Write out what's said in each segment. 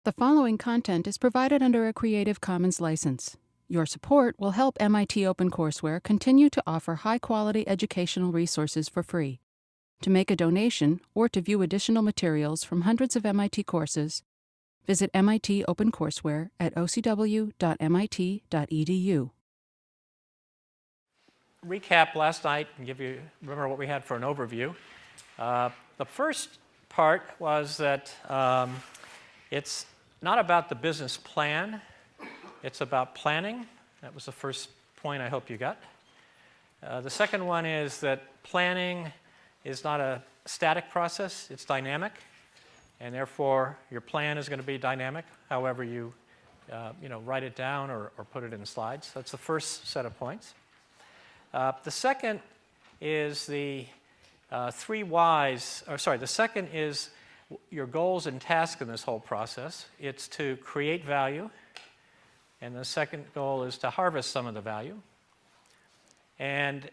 The following content is provided under a Creative Commons license. Your support will help MIT OpenCourseware continue to offer high-quality educational resources for free. To make a donation or to view additional materials from hundreds of MIT courses, visit MIT OpenCourseware at ocw.mit.edu. Recap last night and remember what we had for an overview. The first part was that it's not about the business plan, it's about planning. That was the first point I hope you got. The second one is that planning is not a static process, it's dynamic, and therefore your plan is going to be dynamic, however you write it down or put it in slides. That's the first set of points. The second is the three whys, the second is your goals and tasks in this whole process. It's to create value, and the second goal is to harvest some of the value. And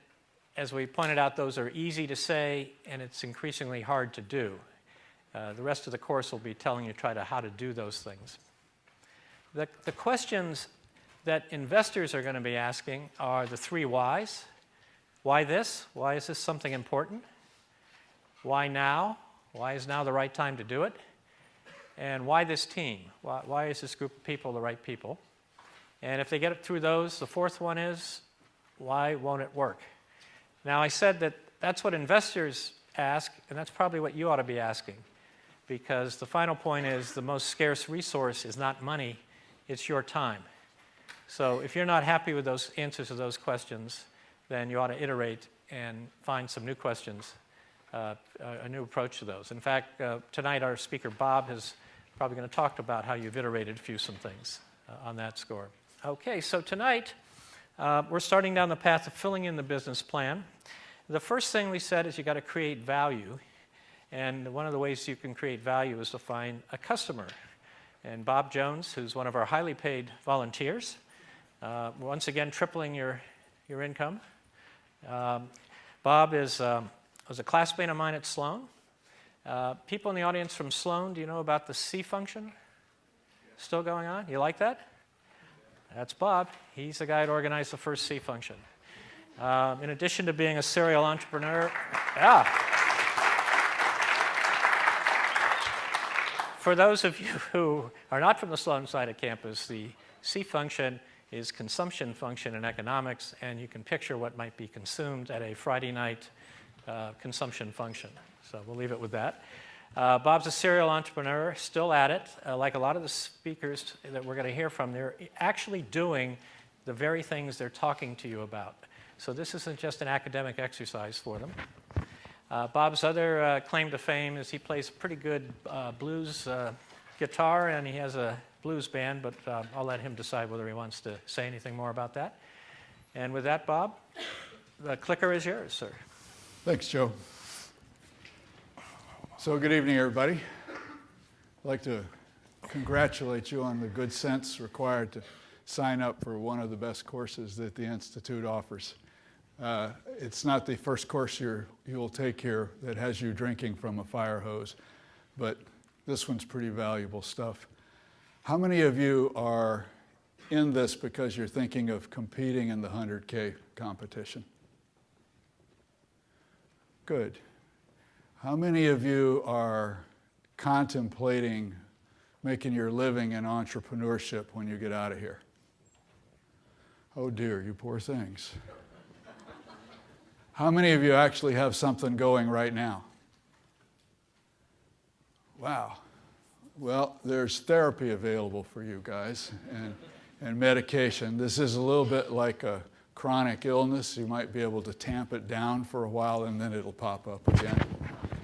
as we pointed out, those are easy to say, and it's increasingly hard to do. The rest of the course will be telling you how to do those things. The questions that investors are going to be asking are the three whys. Why this? Why is this something important? Why now? Why is now the right time to do it? And why this team? Why is this group of people the right people? And if they get through those, the fourth one is, why won't it work? Now, I said that that's what investors ask, and that's probably what you ought to be asking, because the final point is the most scarce resource is not money, it's your time. So if you're not happy with those answers to those questions, then you ought to iterate and find some new questions, a new approach to those. In fact, tonight our speaker, Bob, is probably going to talk about how you've iterated some things on that score. Okay, so tonight we're starting down the path of filling in the business plan. The first thing we said is you got to create value, and one of the ways you can create value is to find a customer. And Bob Jones, who's one of our highly paid volunteers, once again tripling your income. Bob was a classmate of mine at Sloan. People in the audience from Sloan, do you know about the C function? Still going on? You like that? That's Bob. He's the guy that organized the first C function. In addition to being a serial entrepreneur, for those of you who are not from the Sloan side of campus, the C function is consumption function in economics, and you can picture what might be consumed at a Friday night consumption function. So we'll leave it with that. Bob's a serial entrepreneur, still at it. Like a lot of the speakers that we're going to hear from, they're actually doing the very things they're talking to you about. So this isn't just an academic exercise for them. Bob's other claim to fame is he plays pretty good blues guitar, and he has a blues band, but I'll let him decide whether he wants to say anything more about that. And with that, Bob, the clicker is yours, sir. Thanks, Joe. So good evening, everybody. I'd like to congratulate you on the good sense required to sign up for one of the best courses that the Institute offers. It's not the first course you'll take here that has you drinking from a fire hose, but this one's pretty valuable stuff. How many of you are in this because you're thinking of competing in the 100K competition? Good. How many of you are contemplating making your living in entrepreneurship when you get out of here? Oh dear, you poor things. How many of you actually have something going right now? Wow. Well, there's therapy available for you guys and medication. This is a little bit like a chronic illness. You might be able to tamp it down for a while and then it'll pop up again.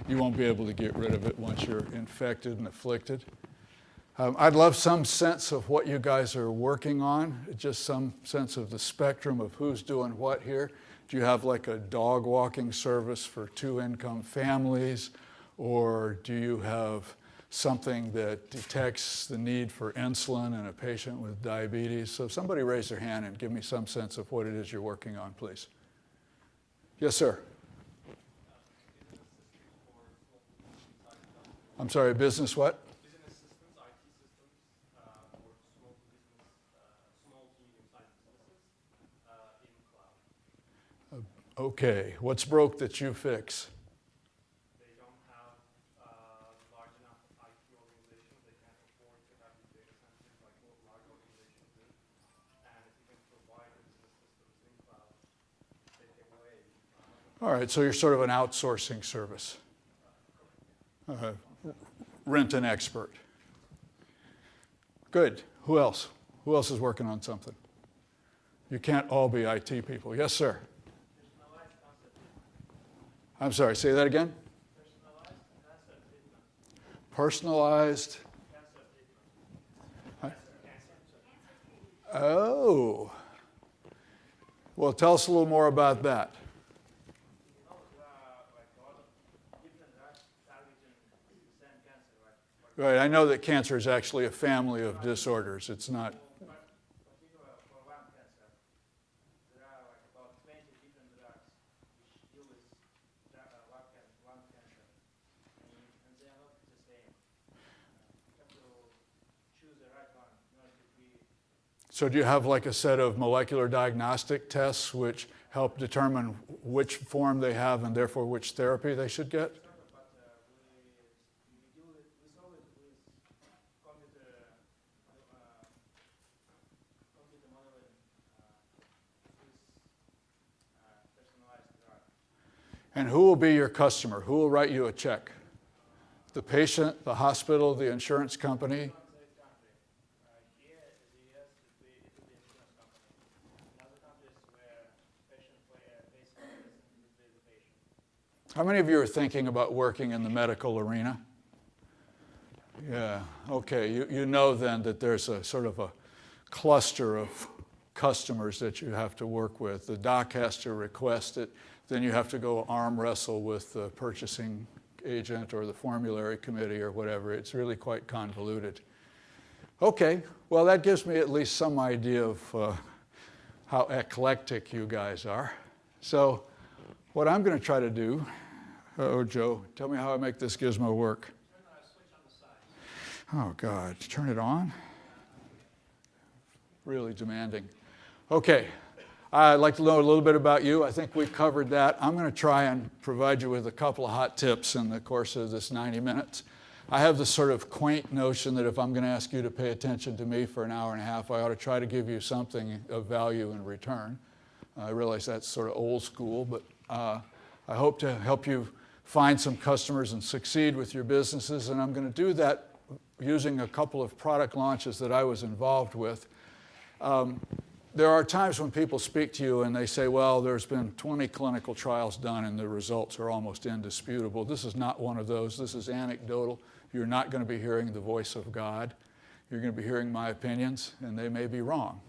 You won't be able to get rid of it once you're infected and afflicted. I'd love some sense of what you guys are working on, just some sense of the spectrum of who's doing what here. Do you have like a dog walking service for 2-income families? Or do you have something that detects the need for insulin in a patient with diabetes? So somebody raise their hand and give me some sense of what it is you're working on, please. Yes, sir. I'm sorry, business what? Business systems, IT systems. Okay, what's broke that you fix? They don't have large enough IT organizations. They can't afford to have these data centers like most large organizations do. And if you can provide them to the systems in cloud, take away. All right, so you're sort of an outsourcing service. Rent an expert. Good. Who else? Who else is working on something? You can't all be IT people. Yes, sir. I'm sorry, say that again? Personalized. Oh. Well, tell us a little more about that. Right, I know that cancer is actually a family of disorders. It's not. So do you have like a set of molecular diagnostic tests which help determine which form they have and therefore which therapy they should get? And who will be your customer? Who will write you a check? The patient, the hospital, the insurance company? How many of you are thinking about working in the medical arena? Yeah, okay. You know then that there's a sort of a cluster of customers that you have to work with. The doc has to request it. Then you have to go arm wrestle with the purchasing agent or the formulary committee or whatever. It's really quite convoluted. Okay, well, that gives me at least some idea of how eclectic you guys are. So what I'm going to try to do, Joe, tell me how I make this gizmo work. Oh, God, turn it on? Really demanding. Okay, I'd like to know a little bit about you. I think we covered that. I'm going to try and provide you with a couple of hot tips in the course of this 90 minutes. I have this sort of quaint notion that if I'm going to ask you to pay attention to me for an hour and a half, I ought to try to give you something of value in return. I realize that's sort of old school, but I hope to help you find some customers and succeed with your businesses, and I'm going to do that using a couple of product launches that I was involved with. There are times when people speak to you and they say, well, there's been 20 clinical trials done and the results are almost indisputable. This is not one of those. This is anecdotal. You're not going to be hearing the voice of God. You're going to be hearing my opinions, and they may be wrong.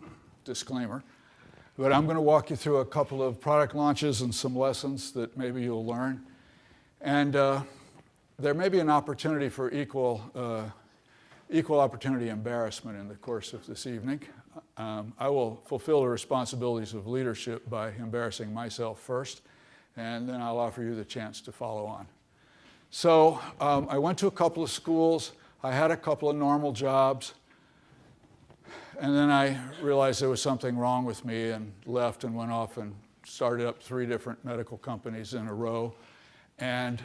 Disclaimer. But I'm going to walk you through a couple of product launches and some lessons that maybe you'll learn. And there may be an opportunity for equal opportunity embarrassment in the course of this evening. I will fulfill the responsibilities of leadership by embarrassing myself first, and then I'll offer you the chance to follow on. So I went to a couple of schools. I had a couple of normal jobs. And then I realized there was something wrong with me and left and went off and started up 3 different medical companies in a row. And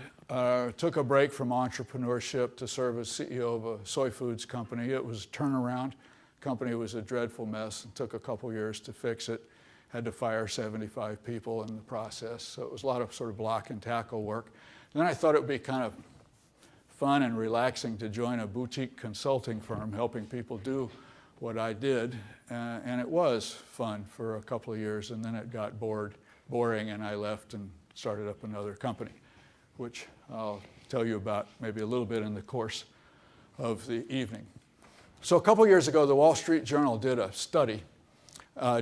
took a break from entrepreneurship to serve as CEO of a soy foods company. It was a turnaround. The company was a dreadful mess and took a couple years to fix it. Had to fire 75 people in the process. So it was a lot of sort of block and tackle work. And then I thought it would be kind of fun and relaxing to join a boutique consulting firm helping people do what I did. And it was fun for a couple of years, and then it got boring, and I left and started up another company, which I'll tell you about maybe a little bit in the course of the evening. So a couple years ago, the Wall Street Journal did a study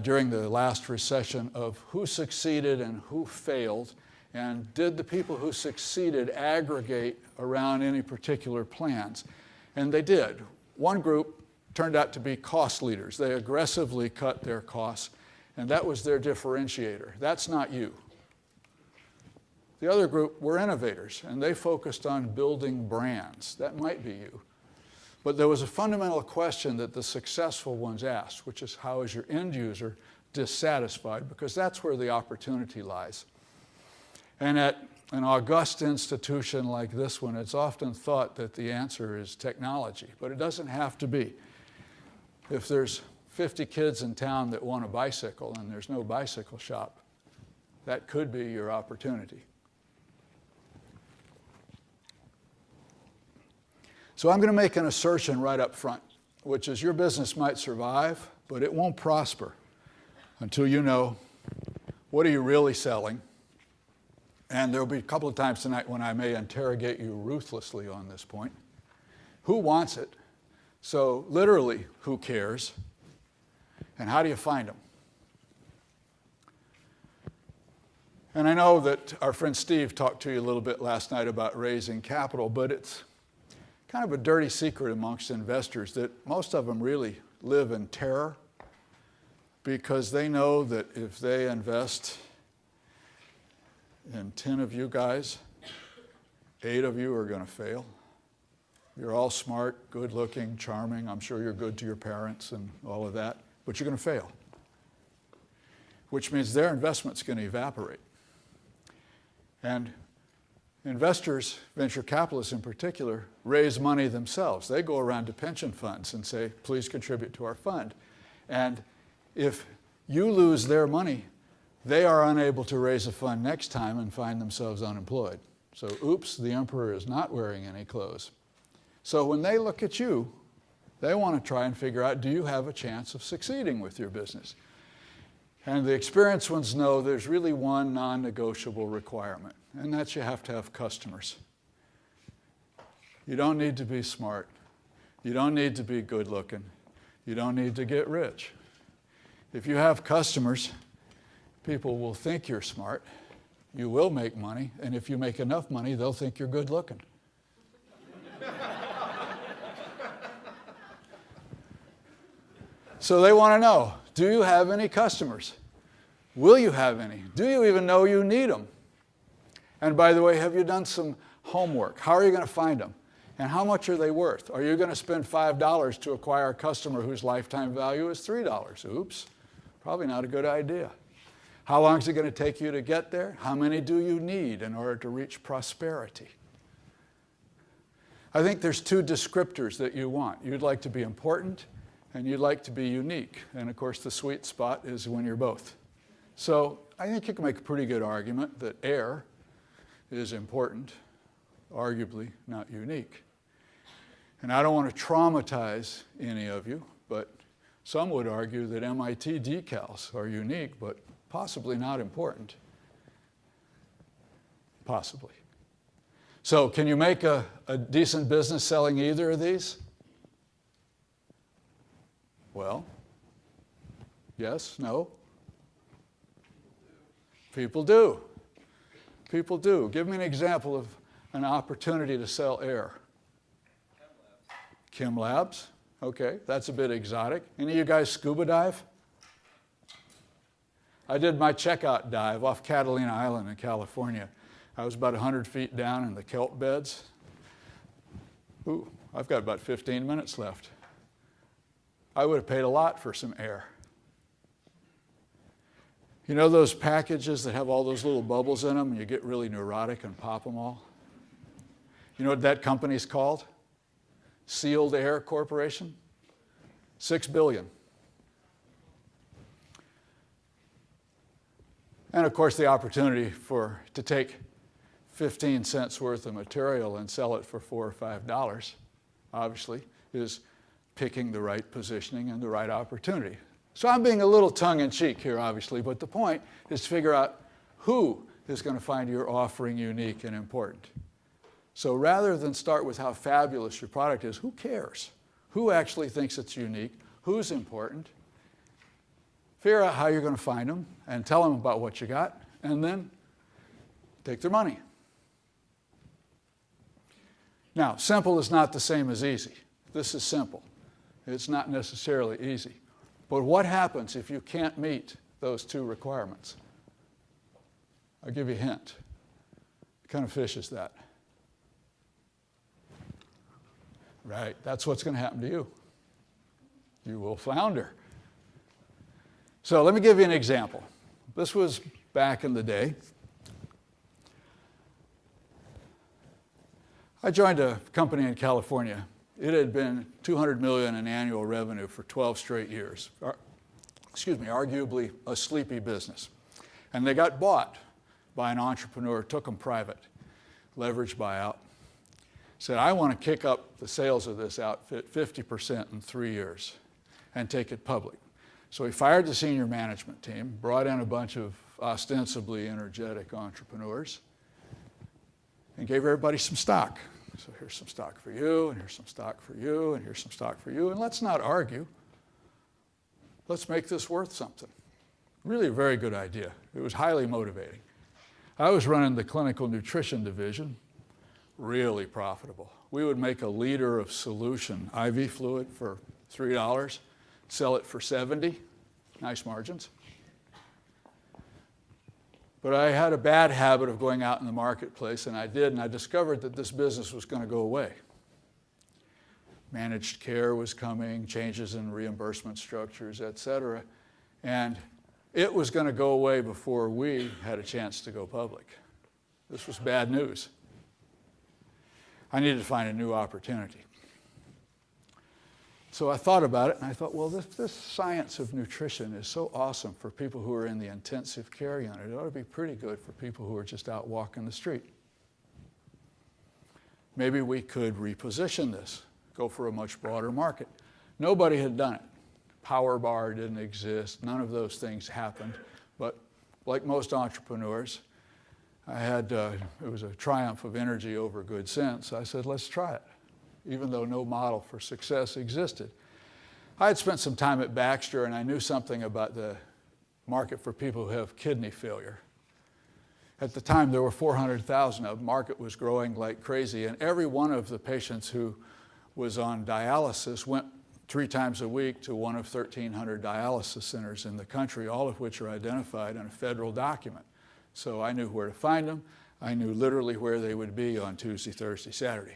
during the last recession of who succeeded and who failed, and did the people who succeeded aggregate around any particular plans. And they did. One group turned out to be cost leaders. They aggressively cut their costs, and that was their differentiator. That's not you. The other group were innovators, and they focused on building brands. That might be you. But there was a fundamental question that the successful ones asked, which is, how is your end user dissatisfied? Because that's where the opportunity lies. And at an august institution like this one, it's often thought that the answer is technology, but it doesn't have to be. If there's 50 kids in town that want a bicycle and there's no bicycle shop, that could be your opportunity. So I'm going to make an assertion right up front, which is your business might survive, but it won't prosper until you know what are you really selling. And there'll be a couple of times tonight when I may interrogate you ruthlessly on this point. Who wants it? So literally, who cares? And how do you find them? And I know that our friend Steve talked to you a little bit last night about raising capital, but it's kind of a dirty secret amongst investors that most of them really live in terror because they know that if they invest in 10 of you guys, 8 of you are going to fail. You're all smart, good-looking, charming. I'm sure you're good to your parents and all of that, but you're going to fail, which means their investment's going to evaporate. And investors, venture capitalists in particular, raise money themselves. They go around to pension funds and say, please contribute to our fund. And if you lose their money, they are unable to raise a fund next time and find themselves unemployed. So, oops, the emperor is not wearing any clothes. So when they look at you, they want to try and figure out, do you have a chance of succeeding with your business? And the experienced ones know there's really one non-negotiable requirement, and that's you have to have customers. You don't need to be smart. You don't need to be good-looking. You don't need to get rich. If you have customers, people will think you're smart. You will make money, and if you make enough money, they'll think you're good-looking. So they want to know, do you have any customers? Will you have any? Do you even know you need them? And by the way, have you done some homework? How are you going to find them? And how much are they worth? Are you going to spend $5 to acquire a customer whose lifetime value is $3? Oops, probably not a good idea. How long is it going to take you to get there? How many do you need in order to reach prosperity? I think there's 2 descriptors that you want. You'd like to be important, and you'd like to be unique. And of course, the sweet spot is when you're both. So I think you can make a pretty good argument that air is important, arguably not unique. And I don't want to traumatize any of you, but some would argue that MIT decals are unique, but possibly not important. Possibly. So can you make a decent business selling either of these? Well, yes, no? People do. People do. Give me an example of an opportunity to sell air. Chem Labs. Okay, that's a bit exotic. Any of you guys scuba dive? I did my checkout dive off Catalina Island in California. I was about 100 feet down in the kelp beds. Ooh, I've got about 15 minutes left. I would have paid a lot for some air. You know those packages that have all those little bubbles in them and you get really neurotic and pop them all? You know what that company's called? Sealed Air Corporation. $6 billion. And of course the opportunity to take 15 cents worth of material and sell it for $4 or $5, obviously, is picking the right positioning and the right opportunity. So I'm being a little tongue-in-cheek here, obviously, but the point is to figure out who is going to find your offering unique and important. So rather than start with how fabulous your product is, who cares? Who actually thinks it's unique? Who's important? Figure out how you're going to find them and tell them about what you got, and then take their money. Now, simple is not the same as easy. This is simple. It's not necessarily easy. But what happens if you can't meet those 2 requirements? I'll give you a hint. What kind of fish is that? Right, that's what's going to happen to you. You will flounder. So let me give you an example. This was back in the day. I joined a company in California. It had been $200 million in annual revenue for 12 straight years. Arguably a sleepy business. And they got bought by an entrepreneur, took them private, leveraged buyout. Said, I want to kick up the sales of this outfit 50% in 3 years and take it public. So he fired the senior management team, brought in a bunch of ostensibly energetic entrepreneurs, and gave everybody some stock. So here's some stock for you, and here's some stock for you, and here's some stock for you, and let's not argue. Let's make this worth something. Really a very good idea. It was highly motivating. I was running the clinical nutrition division, really profitable. We would make a liter of solution, IV fluid, for $3, sell it for $70, nice margins. But I had a bad habit of going out in the marketplace, and I did, and I discovered that this business was going to go away. Managed care was coming, changes in reimbursement structures, et cetera, and it was going to go away before we had a chance to go public. This was bad news. I needed to find a new opportunity. So I thought about it, and I thought, well, this science of nutrition is so awesome for people who are in the intensive care unit. It ought to be pretty good for people who are just out walking the street. Maybe we could reposition this, go for a much broader market. Nobody had done it. Power Bar didn't exist. None of those things happened. But like most entrepreneurs, it was a triumph of energy over good sense. I said, let's try it, even though no model for success existed. I had spent some time at Baxter, and I knew something about the market for people who have kidney failure. At the time, there were 400,000 of them. The market was growing like crazy, and every one of the patients who was on dialysis went 3 times a week to one of 1,300 dialysis centers in the country, all of which are identified in a federal document. So I knew where to find them. I knew literally where they would be on Tuesday, Thursday, Saturday.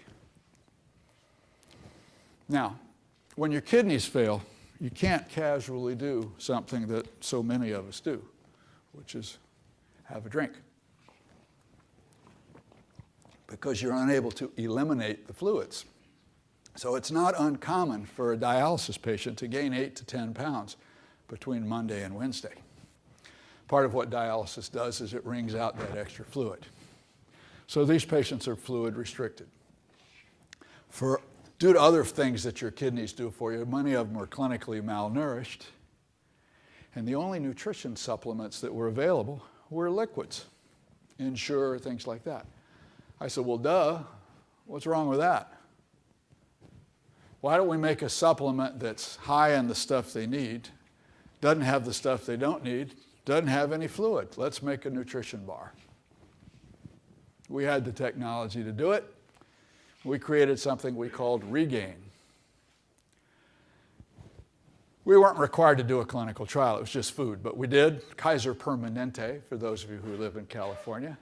Now, when your kidneys fail, you can't casually do something that so many of us do, which is have a drink, because you're unable to eliminate the fluids. So it's not uncommon for a dialysis patient to gain 8 to 10 pounds between Monday and Wednesday. Part of what dialysis does is it wrings out that extra fluid. So these patients are fluid restricted. Due to other things that your kidneys do for you, many of them are clinically malnourished, and the only nutrition supplements that were available were liquids, Ensure, things like that. I said, well, duh, what's wrong with that? Why don't we make a supplement that's high in the stuff they need, doesn't have the stuff they don't need, doesn't have any fluid? Let's make a nutrition bar. We had the technology to do it. We created something we called Regain. We weren't required to do a clinical trial. It was just food, but we did. Kaiser Permanente, for those of you who live in California.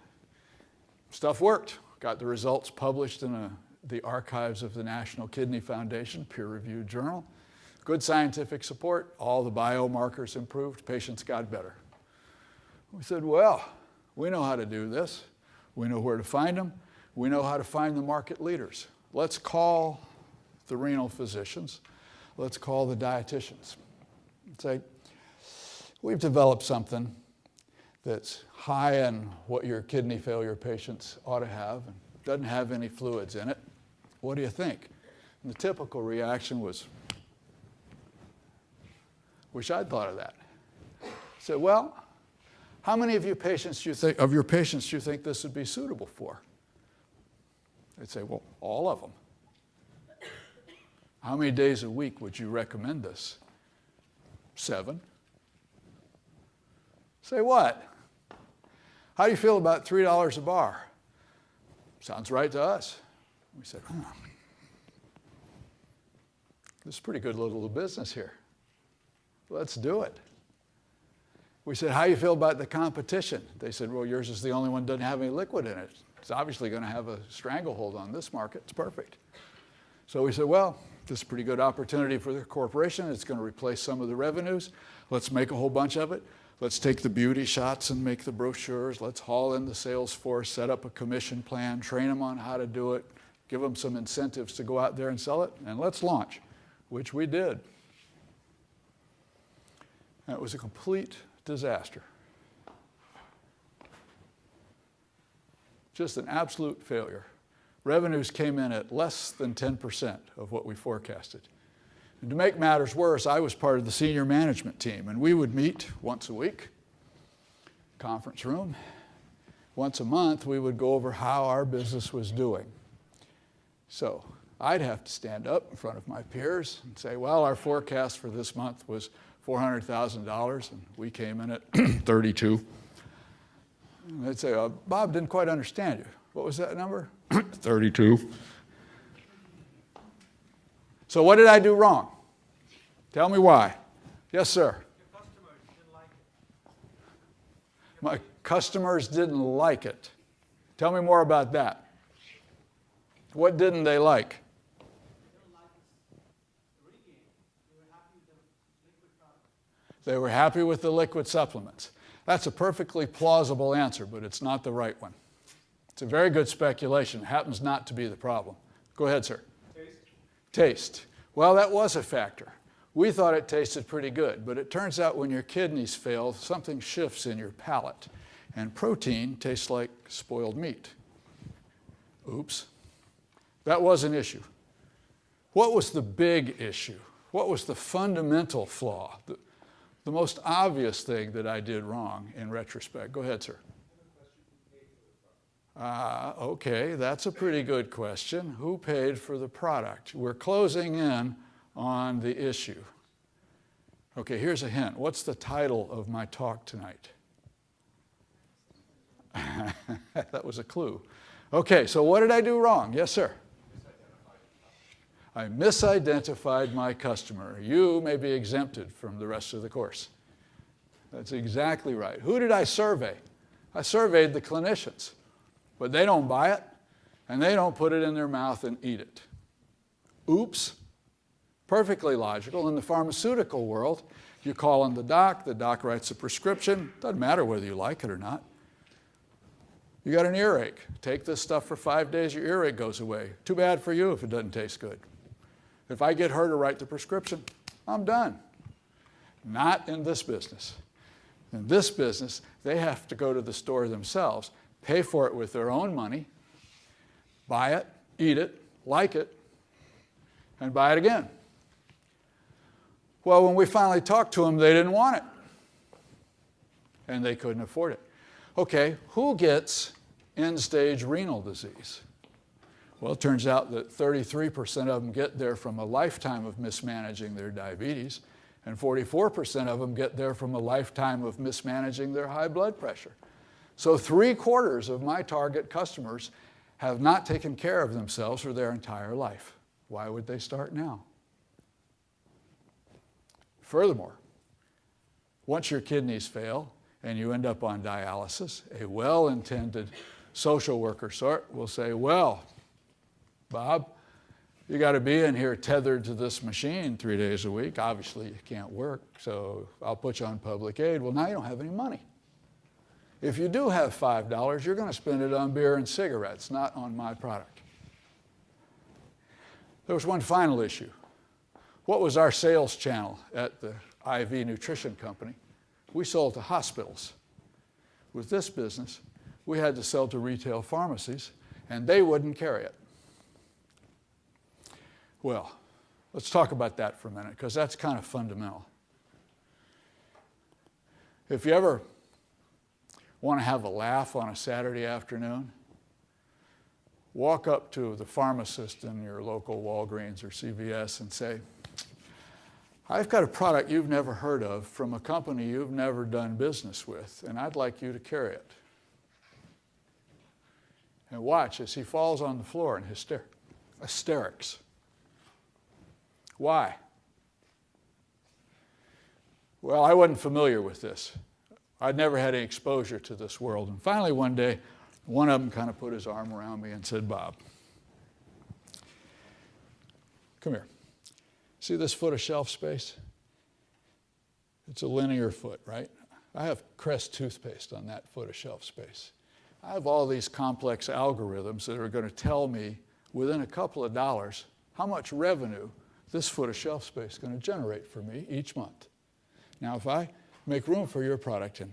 Stuff worked. Got the results published in the archives of the National Kidney Foundation, peer-reviewed journal. Good scientific support. All the biomarkers improved. Patients got better. We said, well, we know how to do this. We know where to find them. We know how to find the market leaders. Let's call the renal physicians. Let's call the dietitians. Say, we've developed something that's high in what your kidney failure patients ought to have and doesn't have any fluids in it. What do you think? And the typical reaction was, wish I'd thought of that. I said, well, how many of your patients do you think this would be suitable for? They'd say, well, all of them. How many days a week would you recommend this? 7. Say what? How do you feel about $3 a bar? Sounds right to us. We said, this is a pretty good little business here. Let's do it. We said, how do you feel about the competition? They said, well, yours is the only one that doesn't have any liquid in it. It's obviously going to have a stranglehold on this market. It's perfect. So we said, well, this is a pretty good opportunity for the corporation. It's going to replace some of the revenues. Let's make a whole bunch of it. Let's take the beauty shots and make the brochures. Let's haul in the sales force, set up a commission plan, train them on how to do it, give them some incentives to go out there and sell it, and let's launch, which we did. And it was a complete disaster. Just an absolute failure. Revenues came in at less than 10% of what we forecasted. And to make matters worse, I was part of the senior management team, and we would meet once a week, conference room. Once a month, we would go over how our business was doing. So I'd have to stand up in front of my peers and say, well, our forecast for this month was $400,000, and we came in at 32. And they'd say, Bob didn't quite understand you. What was that number? 32. So what did I do wrong? Tell me why. Yes, sir. Your customers didn't like it. My customers didn't like it. Tell me more about that. What didn't they like? They didn't like the regain. They were happy with the liquid product. They were happy with the liquid supplements. That's a perfectly plausible answer, but it's not the right one. It's a very good speculation. It happens not to be the problem. Go ahead, sir. Taste. Well, that was a factor. We thought it tasted pretty good, but it turns out when your kidneys fail, something shifts in your palate, and protein tastes like spoiled meat. Oops. That was an issue. What was the big issue? What was the fundamental flaw? The most obvious thing that I did wrong in retrospect. Go ahead, sir. Okay, that's a pretty good question. Who paid for the product? We're closing in on the issue. Okay, here's a hint. What's the title of my talk tonight? That was a clue. Okay, so what did I do wrong? Yes, sir. I misidentified my customer. You may be exempted from the rest of the course. That's exactly right. Who did I survey? I surveyed the clinicians, but they don't buy it, and they don't put it in their mouth and eat it. Oops. Perfectly logical. In the pharmaceutical world, you call in the doc writes a prescription. Doesn't matter whether you like it or not. You got an earache. Take this stuff for 5 days, your earache goes away. Too bad for you if it doesn't taste good. If I get her to write the prescription, I'm done. Not in this business. In this business, they have to go to the store themselves, pay for it with their own money, buy it, eat it, like it, and buy it again. Well, when we finally talked to them, they didn't want it. And they couldn't afford it. Okay, who gets end-stage renal disease? Well, it turns out that 33% of them get there from a lifetime of mismanaging their diabetes, and 44% of them get there from a lifetime of mismanaging their high blood pressure. So 3/4 of my target customers have not taken care of themselves for their entire life. Why would they start now? Furthermore, once your kidneys fail and you end up on dialysis, a well-intended social worker sort will say, well, Bob, you got to be in here tethered to this machine 3 days a week. Obviously, you can't work, so I'll put you on public aid. Well, now you don't have any money. If you do have $5, you're going to spend it on beer and cigarettes, not on my product. There was one final issue. What was our sales channel at the IV Nutrition Company? We sold to hospitals. With this business, we had to sell to retail pharmacies, and they wouldn't carry it. Well, let's talk about that for a minute, because that's kind of fundamental. If you ever want to have a laugh on a Saturday afternoon, walk up to the pharmacist in your local Walgreens or CVS and say, I've got a product you've never heard of from a company you've never done business with, and I'd like you to carry it. And watch as he falls on the floor in hysterics. Why? Well, I wasn't familiar with this. I'd never had any exposure to this world. And finally one day, one of them kind of put his arm around me and said, Bob, come here. See this foot of shelf space? It's a linear foot, right? I have Crest toothpaste on that foot of shelf space. I have all these complex algorithms that are going to tell me within a couple of dollars how much revenue this foot of shelf space is going to generate for me each month. Now, if I make room for your product and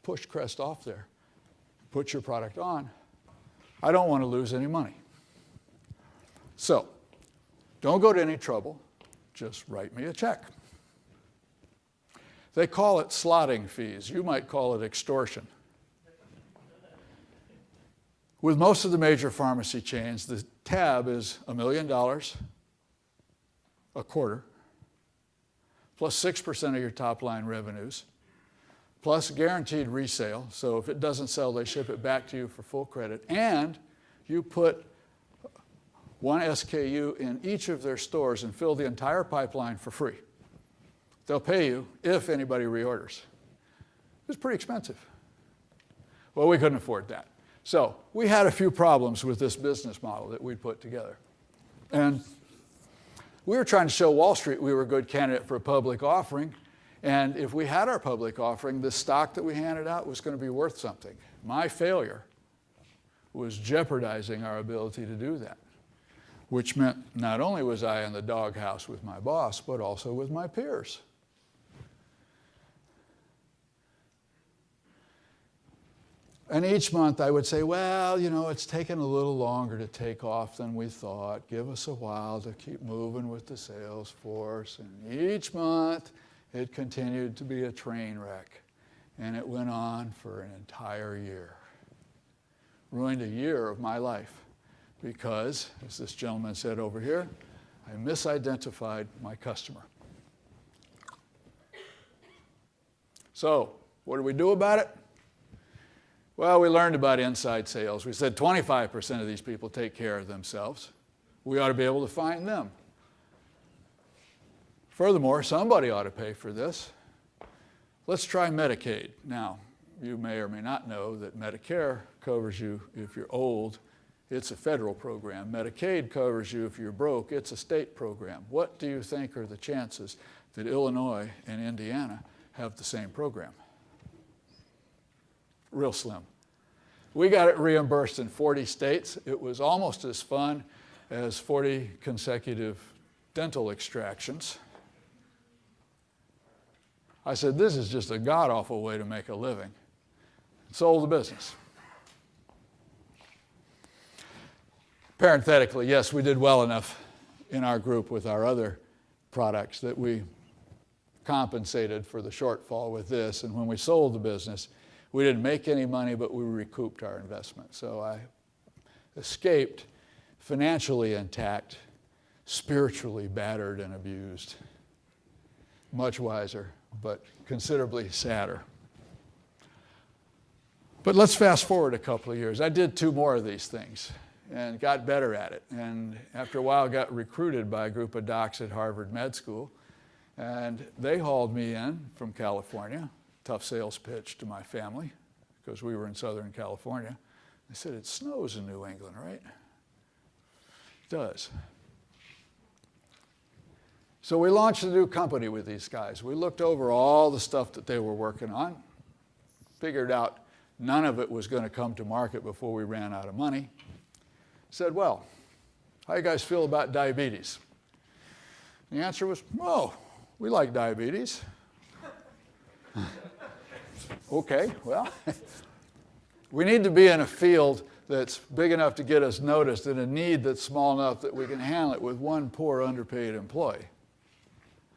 push Crest off there, put your product on, I don't want to lose any money. So, don't go to any trouble, just write me a check. They call it slotting fees. You might call it extortion. With most of the major pharmacy chains, the tab is $1 million a quarter, plus 6% of your top line revenues, plus guaranteed resale. So if it doesn't sell, they ship it back to you for full credit. And you put one SKU in each of their stores and fill the entire pipeline for free. They'll pay you if anybody reorders. It's pretty expensive. Well, we couldn't afford that. So we had a few problems with this business model that we'd put together. And we were trying to show Wall Street we were a good candidate for a public offering. And if we had our public offering, the stock that we handed out was going to be worth something. My failure was jeopardizing our ability to do that, which meant not only was I in the doghouse with my boss, but also with my peers. And each month I would say, well, you know, it's taken a little longer to take off than we thought. Give us a while to keep moving with the sales force. And each month it continued to be a train wreck. And it went on for an entire year. Ruined a year of my life because, as this gentleman said over here, I misidentified my customer. So, what do we do about it? Well, we learned about inside sales. We said 25% of these people take care of themselves. We ought to be able to find them. Furthermore, somebody ought to pay for this. Let's try Medicaid. Now, you may or may not know that Medicare covers you if you're old. It's a federal program. Medicaid covers you if you're broke. It's a state program. What do you think are the chances that Illinois and Indiana have the same program? Real slim. We got it reimbursed in 40 states. It was almost as fun as 40 consecutive dental extractions. I said, this is just a god-awful way to make a living. Sold the business. Parenthetically, yes, we did well enough in our group with our other products that we compensated for the shortfall with this. And when we sold the business, we didn't make any money, but we recouped our investment. So I escaped financially intact, spiritually battered and abused. Much wiser, but considerably sadder. But let's fast forward a couple of years. I did 2 more of these things and got better at it. And after a while, got recruited by a group of docs at Harvard Med School. And they hauled me in from California. Tough sales pitch to my family because we were in Southern California. I said, it snows in New England, right? It does. So we launched a new company with these guys. We looked over all the stuff that they were working on, figured out none of it was going to come to market before we ran out of money. Said, well, how you guys feel about diabetes? And the answer was, oh, we like diabetes. Okay, well, we need to be in a field that's big enough to get us noticed and a need that's small enough that we can handle it with one poor underpaid employee.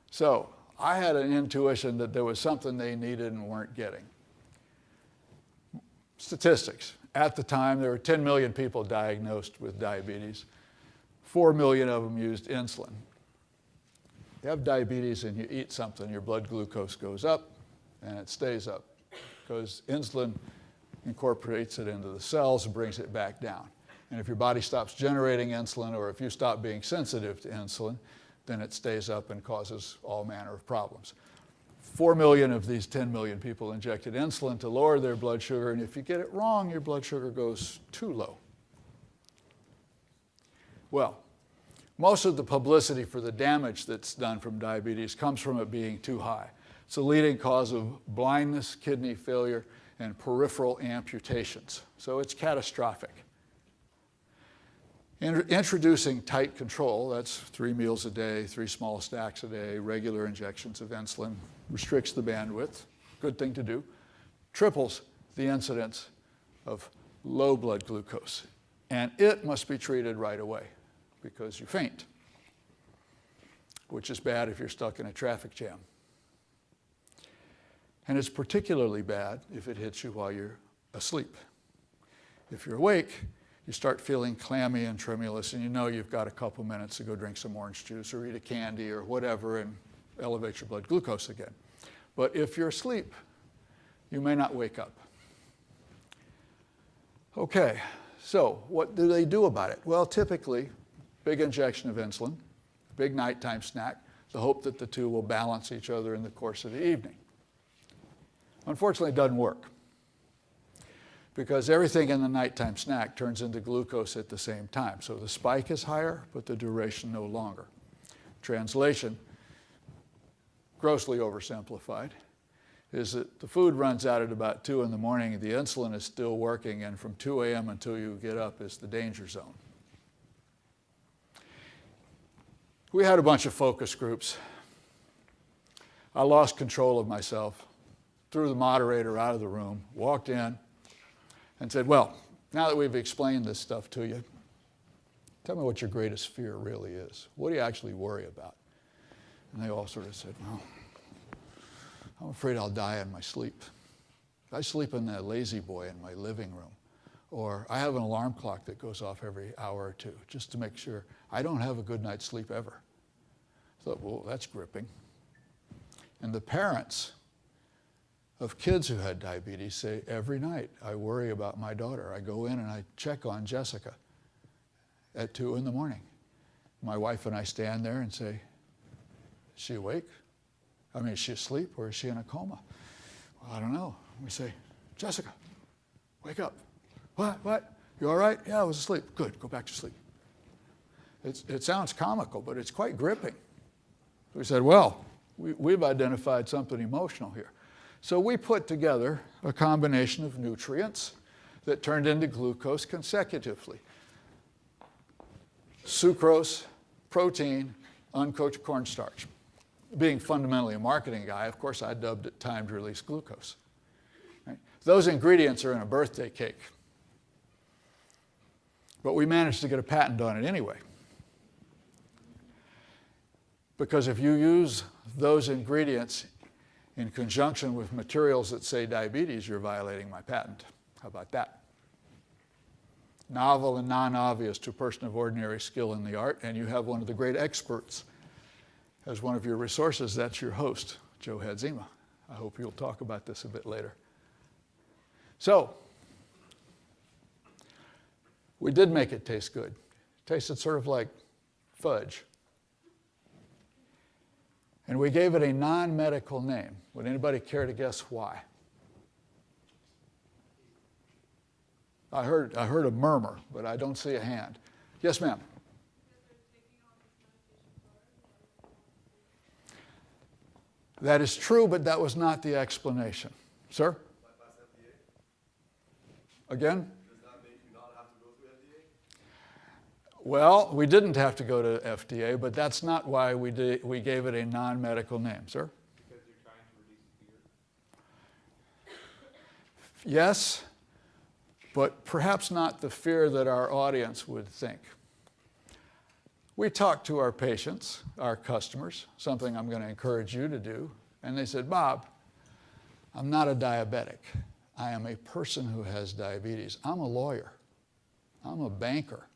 So I had an intuition that there was something they needed and weren't getting. Statistics. At the time, there were 10 million people diagnosed with diabetes. 4 million of them used insulin. You have diabetes and you eat something, your blood glucose goes up and it stays up because insulin incorporates it into the cells and brings it back down. And if your body stops generating insulin or if you stop being sensitive to insulin, then it stays up and causes all manner of problems. 4 million of these 10 million people injected insulin to lower their blood sugar, and if you get it wrong, your blood sugar goes too low. Well, most of the publicity for the damage that's done from diabetes comes from it being too high. It's a leading cause of blindness, kidney failure, and peripheral amputations. So it's catastrophic. Introducing tight control, that's 3 meals a day, 3 small stacks a day, regular injections of insulin, restricts the bandwidth, good thing to do, triples the incidence of low blood glucose. And it must be treated right away because you faint, which is bad if you're stuck in a traffic jam. And it's particularly bad if it hits you while you're asleep. If you're awake, you start feeling clammy and tremulous, and you know you've got a couple minutes to go drink some orange juice or eat a candy or whatever and elevate your blood glucose again. But if you're asleep, you may not wake up. Okay, so what do they do about it? Well, typically, big injection of insulin, big nighttime snack, the hope that the two will balance each other in the course of the evening. Unfortunately, it doesn't work because everything in the nighttime snack turns into glucose at the same time. So the spike is higher, but the duration no longer. Translation, grossly oversimplified, is that the food runs out at about 2 in the morning, the insulin is still working, and from 2 a.m. until you get up is the danger zone. We had a bunch of focus groups. I lost control of myself, threw the moderator out of the room, walked in, and said, well, now that we've explained this stuff to you, tell me what your greatest fear really is. What do you actually worry about? And they all sort of said, well, I'm afraid I'll die in my sleep. I sleep in the lazy boy in my living room. Or I have an alarm clock that goes off every hour or two, just to make sure I don't have a good night's sleep ever. I thought, well, that's gripping. And the parents of kids who had diabetes say, every night I worry about my daughter. I go in and I check on Jessica at 2 in the morning. My wife and I stand there and say, is she awake? I mean, is she asleep or is she in a coma? Well, I don't know. We say, Jessica, wake up. What? You all right? Yeah, I was asleep. Good, go back to sleep. It sounds comical, but it's quite gripping. We said, well, we've identified something emotional here. So we put together a combination of nutrients that turned into glucose consecutively. Sucrose, protein, uncooked cornstarch. Being fundamentally a marketing guy, of course, I dubbed it timed release glucose. Right? Those ingredients are in a birthday cake. But we managed to get a patent on it anyway. Because if you use those ingredients in conjunction with materials that say diabetes, you're violating my patent. How about that? Novel and non-obvious to a person of ordinary skill in the art, and you have one of the great experts as one of your resources. That's your host, Joe Hadzima. I hope you'll talk about this a bit later. So, we did make it taste good. It tasted sort of like fudge. And we gave it a non-medical name. Would anybody care to guess why? I heard a murmur, but I don't see a hand. Yes, ma'am. That is true, but that was not the explanation. Sir? Again? Does that make you not have to go through FDA? Well, we didn't have to go to FDA, but that's not why we gave it a non-medical name. Sir? Because you're trying to reduce fear? Yes, but perhaps not the fear that our audience would think. We talked to our patients, our customers, something I'm going to encourage you to do, and they said, Bob, I'm not a diabetic. I am a person who has diabetes. I'm a lawyer. I'm a banker.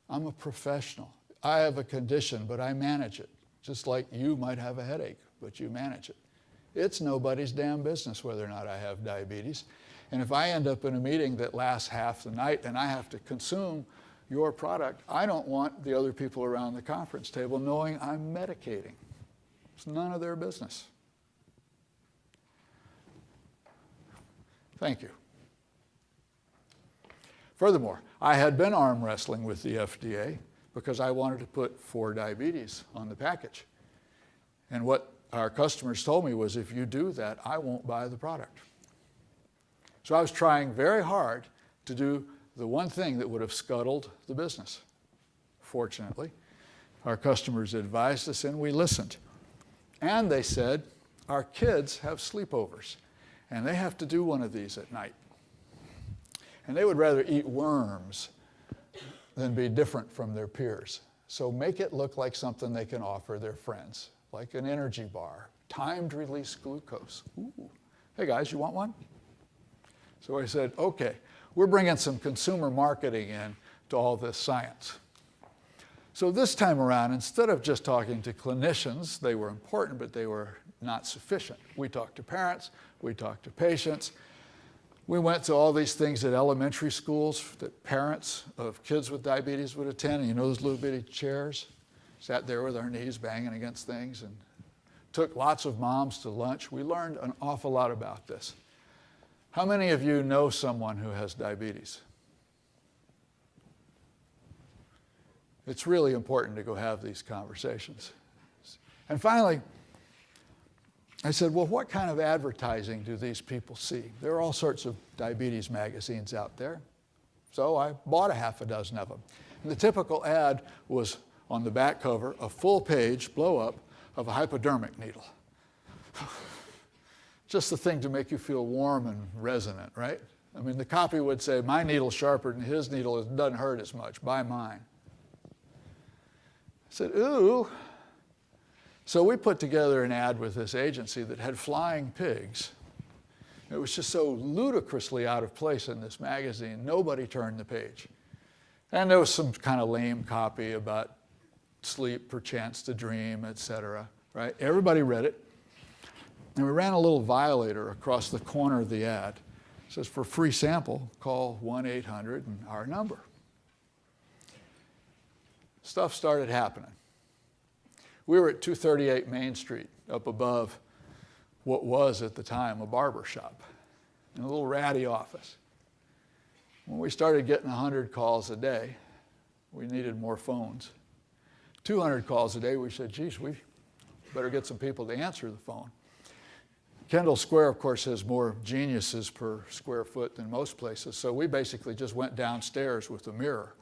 I'm a professional. I have a condition, but I manage it, just like you might have a headache, but you manage it. It's nobody's damn business whether or not I have diabetes. And if I end up in a meeting that lasts half the night and I have to consume your product, I don't want the other people around the conference table knowing I'm medicating. It's none of their business. Thank you. Furthermore, I had been arm wrestling with the FDA because I wanted to put for diabetes on the package. And what our customers told me was, if you do that, I won't buy the product. So I was trying very hard to do the one thing that would have scuttled the business. Fortunately, our customers advised us and we listened. And they said, our kids have sleepovers and they have to do one of these at night. And they would rather eat worms than be different from their peers. So make it look like something they can offer their friends, like an energy bar, timed release glucose. Ooh. Hey guys, you want one? So I said, okay, we're bringing some consumer marketing in to all this science. So this time around, instead of just talking to clinicians, they were important, but they were not sufficient. We talked to parents, we talked to patients. We went to all these things at elementary schools that parents of kids with diabetes would attend. And you know those little bitty chairs? Sat there with our knees banging against things and took lots of moms to lunch. We learned an awful lot about this. How many of you know someone who has diabetes? It's really important to go have these conversations. And finally, I said, well, what kind of advertising do these people see? There are all sorts of diabetes magazines out there. So I bought a half a dozen of them. And the typical ad was on the back cover, a full page blow-up of a hypodermic needle. Just the thing to make you feel warm and resonant, right? I mean, the copy would say, my needle's sharper than his needle, it doesn't hurt as much, buy mine. I said, ooh. So we put together an ad with this agency that had flying pigs. It was just so ludicrously out of place in this magazine, nobody turned the page. And there was some kind of lame copy about sleep, perchance to dream, etc. Right? Everybody read it. And we ran a little violator across the corner of the ad. It says, for free sample, call 1-800 and our number. Stuff started happening. We were at 238 Main Street, up above what was at the time a barber shop, in a little ratty office. When we started getting 100 calls a day, we needed more phones. 200 calls a day, we said, geez, we better get some people to answer the phone. Kendall Square, of course, has more geniuses per square foot than most places, so we basically just went downstairs with a mirror,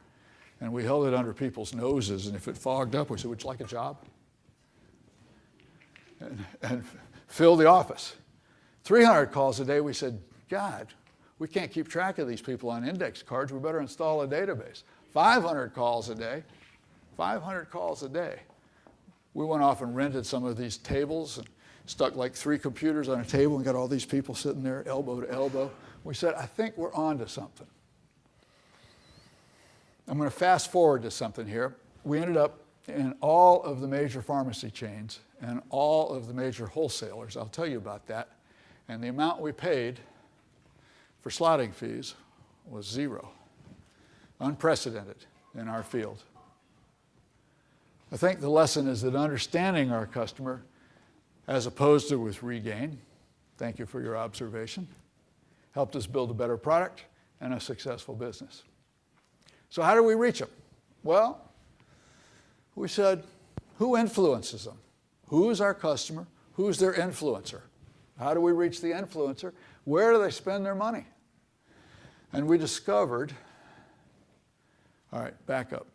and we held it under people's noses, and if it fogged up, we said, would you like a job? And fill the office. 300 calls a day, we said, God, we can't keep track of these people on index cards. We better install a database. 500 calls a day. 500 calls a day. We went off and rented some of these tables and stuck like 3 computers on a table and got all these people sitting there elbow to elbow. We said, I think we're on to something. I'm going to fast forward to something here. We ended up in all of the major pharmacy chains and all of the major wholesalers. I'll tell you about that. And the amount we paid for slotting fees was 0. Unprecedented in our field. I think the lesson is that understanding our customer, as opposed to with Regain, thank you for your observation, helped us build a better product and a successful business. So how do we reach them? Well, we said, who influences them? Who's our customer? Who's their influencer? How do we reach the influencer? Where do they spend their money? And we discovered, all right, back up.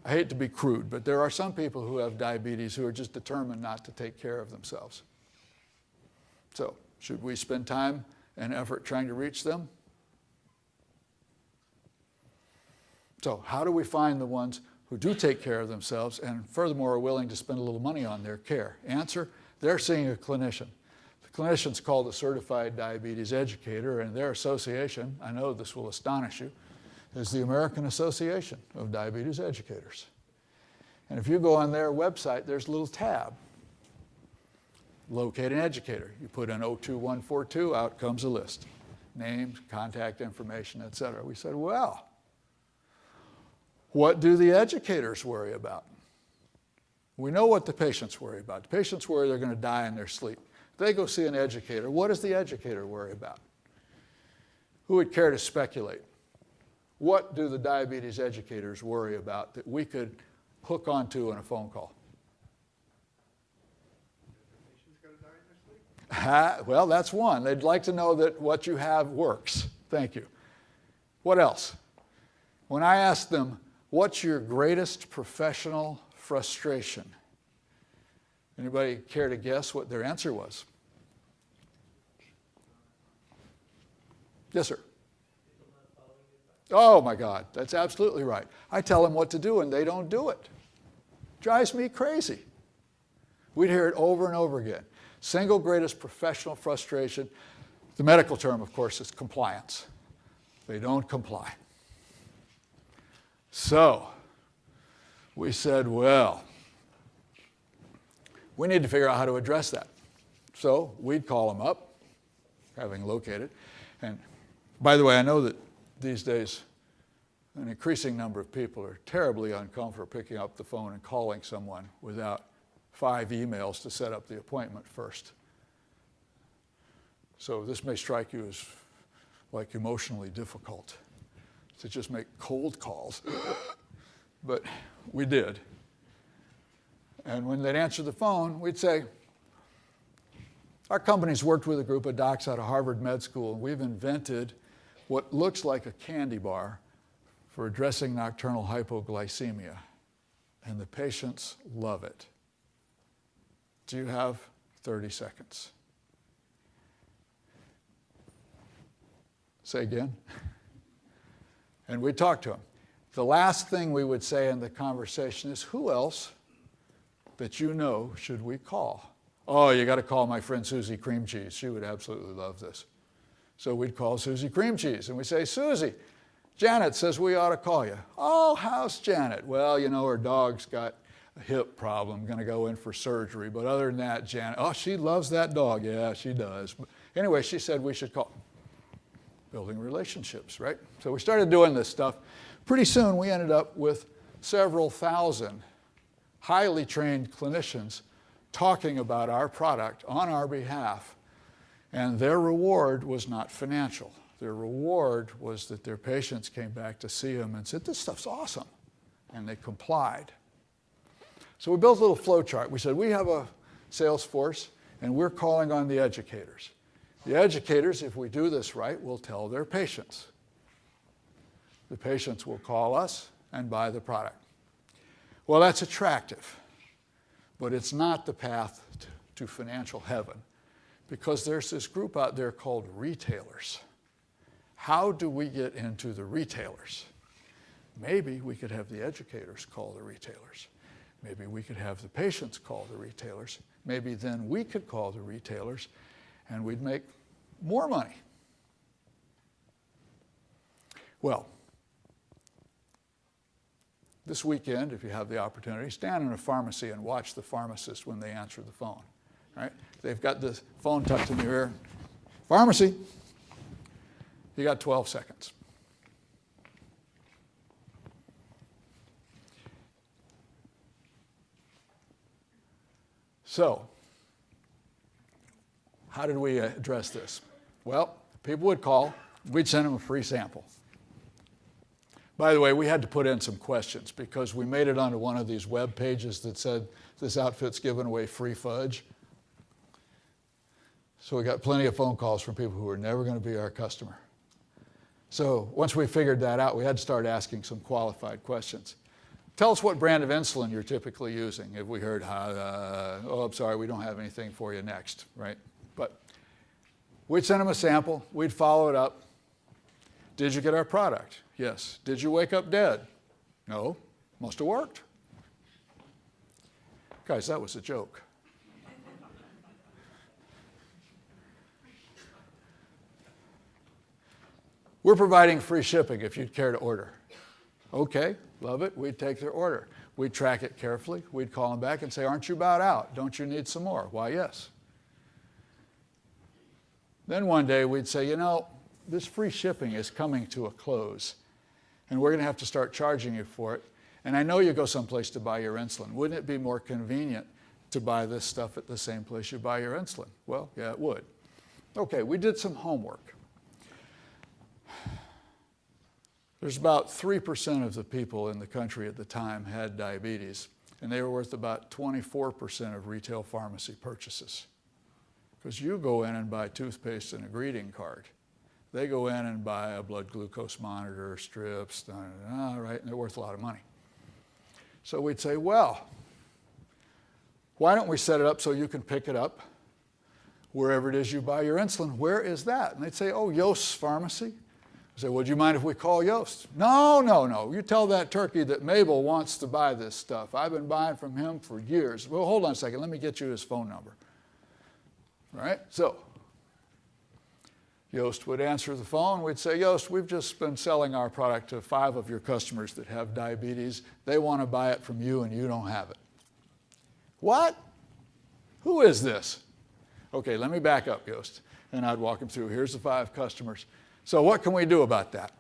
I hate to be crude, but there are some people who have diabetes who are just determined not to take care of themselves. So, should we spend time and effort trying to reach them? So, how do we find the ones who do take care of themselves and furthermore are willing to spend a little money on their care? Answer, they're seeing a clinician. The clinician's called a certified diabetes educator, and their association, I know this will astonish you, is the American Association of Diabetes Educators. And if you go on their website, there's a little tab, locate an educator. You put in 02142, out comes a list. Names, contact information, etc. We said, well, what do the educators worry about? We know what the patients worry about. The patients worry they're going to die in their sleep. They go see an educator. What does the educator worry about? Who would care to speculate? What do the diabetes educators worry about that we could hook onto in a phone call? Patients got to die in their sleep? Well, that's one. They'd like to know that what you have works. Thank you. What else? when I asked them, what's your greatest professional frustration? Anybody care to guess what their answer was? Yes, sir. Oh my God, that's absolutely right. I tell them what to do and they don't do it. Drives me crazy. We'd hear it over and over again. Single greatest professional frustration, the medical term, of course, is compliance. They don't comply. So we said, well, we need to figure out how to address that. So we'd call them up, having located. And by the way, I know that these days an increasing number of people are terribly uncomfortable picking up the phone and calling someone without 5 emails to set up the appointment first. So this may strike you as like emotionally difficult to just make cold calls, but we did. And when they'd answer the phone, we'd say, our company's worked with a group of docs out of Harvard Med School, and we've invented what looks like a candy bar for addressing nocturnal hypoglycemia, and the patients love it. Do you have 30 seconds? Say again. And we talk to them. The last thing we would say in the conversation is, who else that you know should we call? Oh, you got to call my friend Susie Cream Cheese. She would absolutely love this. So we'd call Susie Cream Cheese, and we say, Susie, Janet says we ought to call you. Oh, how's Janet? Well, you know, her dog's got a hip problem, going to go in for surgery. But other than that, Janet, oh, she loves that dog. Yeah, she does. But anyway, she said we should call. Building relationships, right? So we started doing this stuff. Pretty soon we ended up with several thousand highly trained clinicians talking about our product on our behalf, and their reward was not financial. Their reward was that their patients came back to see them and said, this stuff's awesome, and they complied. So we built a little flow chart. We said, we have a sales force, and we're calling on the educators. The educators, if we do this right, will tell their patients. The patients will call us and buy the product. Well, that's attractive, but it's not the path to financial heaven, because there's this group out there called retailers. How do we get into the retailers? Maybe we could have the educators call the retailers. Maybe we could have the patients call the retailers. Maybe then we could call the retailers and we'd make more money. Well, this weekend, if you have the opportunity, stand in a pharmacy and watch the pharmacist when they answer the phone. Right? They've got the phone tucked in their ear. Pharmacy. You got 12 seconds. So, how did we address this? Well, people would call. We'd send them a free sample. By the way, we had to put in some questions because we made it onto one of these web pages that said, this outfit's giving away free fudge. So we got plenty of phone calls from people who were never going to be our customer. So once we figured that out, we had to start asking some qualified questions. Tell us what brand of insulin you're typically using. If we heard, oh, I'm sorry, we don't have anything for you next, right? But we'd send them a sample. We'd follow it up. Did you get our product? Yes. Did you wake up dead? No. Must have worked. Guys, that was a joke. We're providing free shipping if you'd care to order. Okay, love it. We'd take their order. We'd track it carefully. We'd call them back and say, aren't you about out? Don't you need some more? Why, yes. Then one day we'd say, you know, this free shipping is coming to a close, and we're going to have to start charging you for it. And I know you go someplace to buy your insulin. Wouldn't it be more convenient to buy this stuff at the same place you buy your insulin? Well, yeah, it would. Okay, we did some homework. There's about 3% of the people in the country at the time had diabetes, and they were worth about 24% of retail pharmacy purchases. Because you go in and buy toothpaste and a greeting card. They go in and buy a blood glucose monitor, strips, right, and they're worth a lot of money. So we'd say, well, why don't we set it up so you can pick it up wherever it is you buy your insulin? Where is that? And they'd say, oh, Yost's Pharmacy. I say, well, do you mind if we call Yost? No, no, no. You tell that turkey that Mabel wants to buy this stuff. I've been buying from him for years. Well, hold on a second. Let me get you his phone number. Right? So Yost would answer the phone. We'd say, Yost, we've just been selling our product to 5 of your customers that have diabetes. They want to buy it from you and you don't have it. What? Who is this? Okay, let me back up, Yost. And I'd walk him through. Here's the 5 customers. So what can we do about that?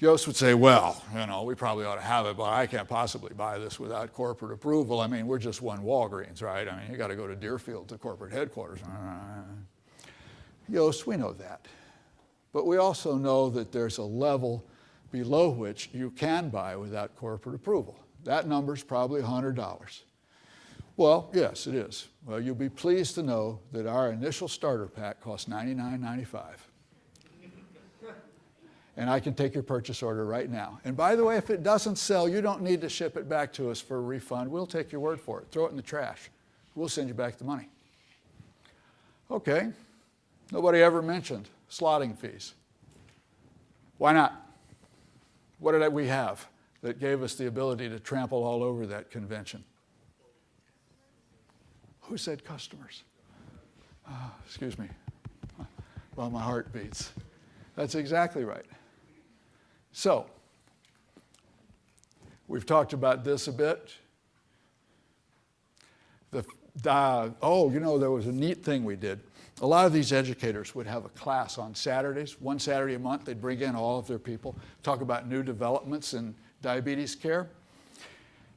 Yost would say, well, we probably ought to have it, but I can't possibly buy this without corporate approval. I mean, we're just one Walgreens, right? I mean, you got to go to Deerfield to corporate headquarters. Yost, we know that. But we also know that there's a level below which you can buy without corporate approval. That number's probably $100. Well, yes, it is. Well, you'll be pleased to know that our initial starter pack costs $99.95. And I can take your purchase order right now. And by the way, if it doesn't sell, you don't need to ship it back to us for a refund. We'll take your word for it. Throw it in the trash. We'll send you back the money. Okay. Nobody ever mentioned slotting fees. Why not? What did we have that gave us the ability to trample all over that convention? Who said customers? Excuse me. Well, my heart beats. That's exactly right. So, we've talked about this a bit. There was a neat thing we did. A lot of these educators would have a class on Saturdays. One Saturday a month, they'd bring in all of their people, talk about new developments in diabetes care.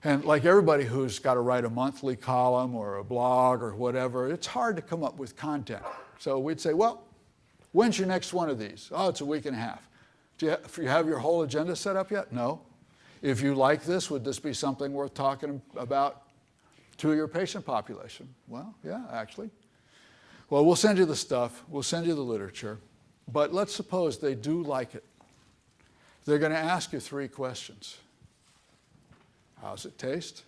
And like everybody who's got to write a monthly column or a blog or whatever, it's hard to come up with content. So we'd say, well, when's your next one of these? Oh, it's a week and a half. Do you have your whole agenda set up yet? No. If you like this, would this be something worth talking about to your patient population? Well, yeah, actually. Well, we'll send you the stuff. We'll send you the literature. But let's suppose they do like it. They're going to ask you 3 questions. How's it taste?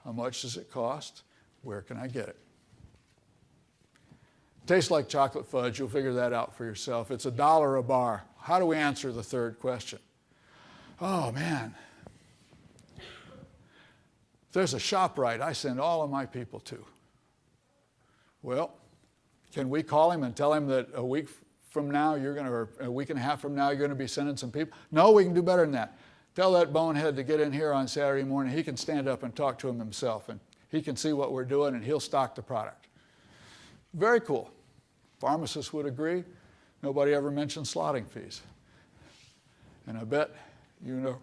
How much does it cost? Where can I get it? Tastes like chocolate fudge. You'll figure that out for yourself. It's $1 a bar. How do we answer the 3rd question? Oh, man. There's a ShopRite I send all of my people to. Well, can we call him and tell him that a week from now, or a week and a half from now, you're going to be sending some people? No, we can do better than that. Tell that bonehead to get in here on Saturday morning. He can stand up and talk to him himself, and he can see what we're doing, and he'll stock the product. Very cool. Pharmacists would agree. Nobody ever mentioned slotting fees. And I bet you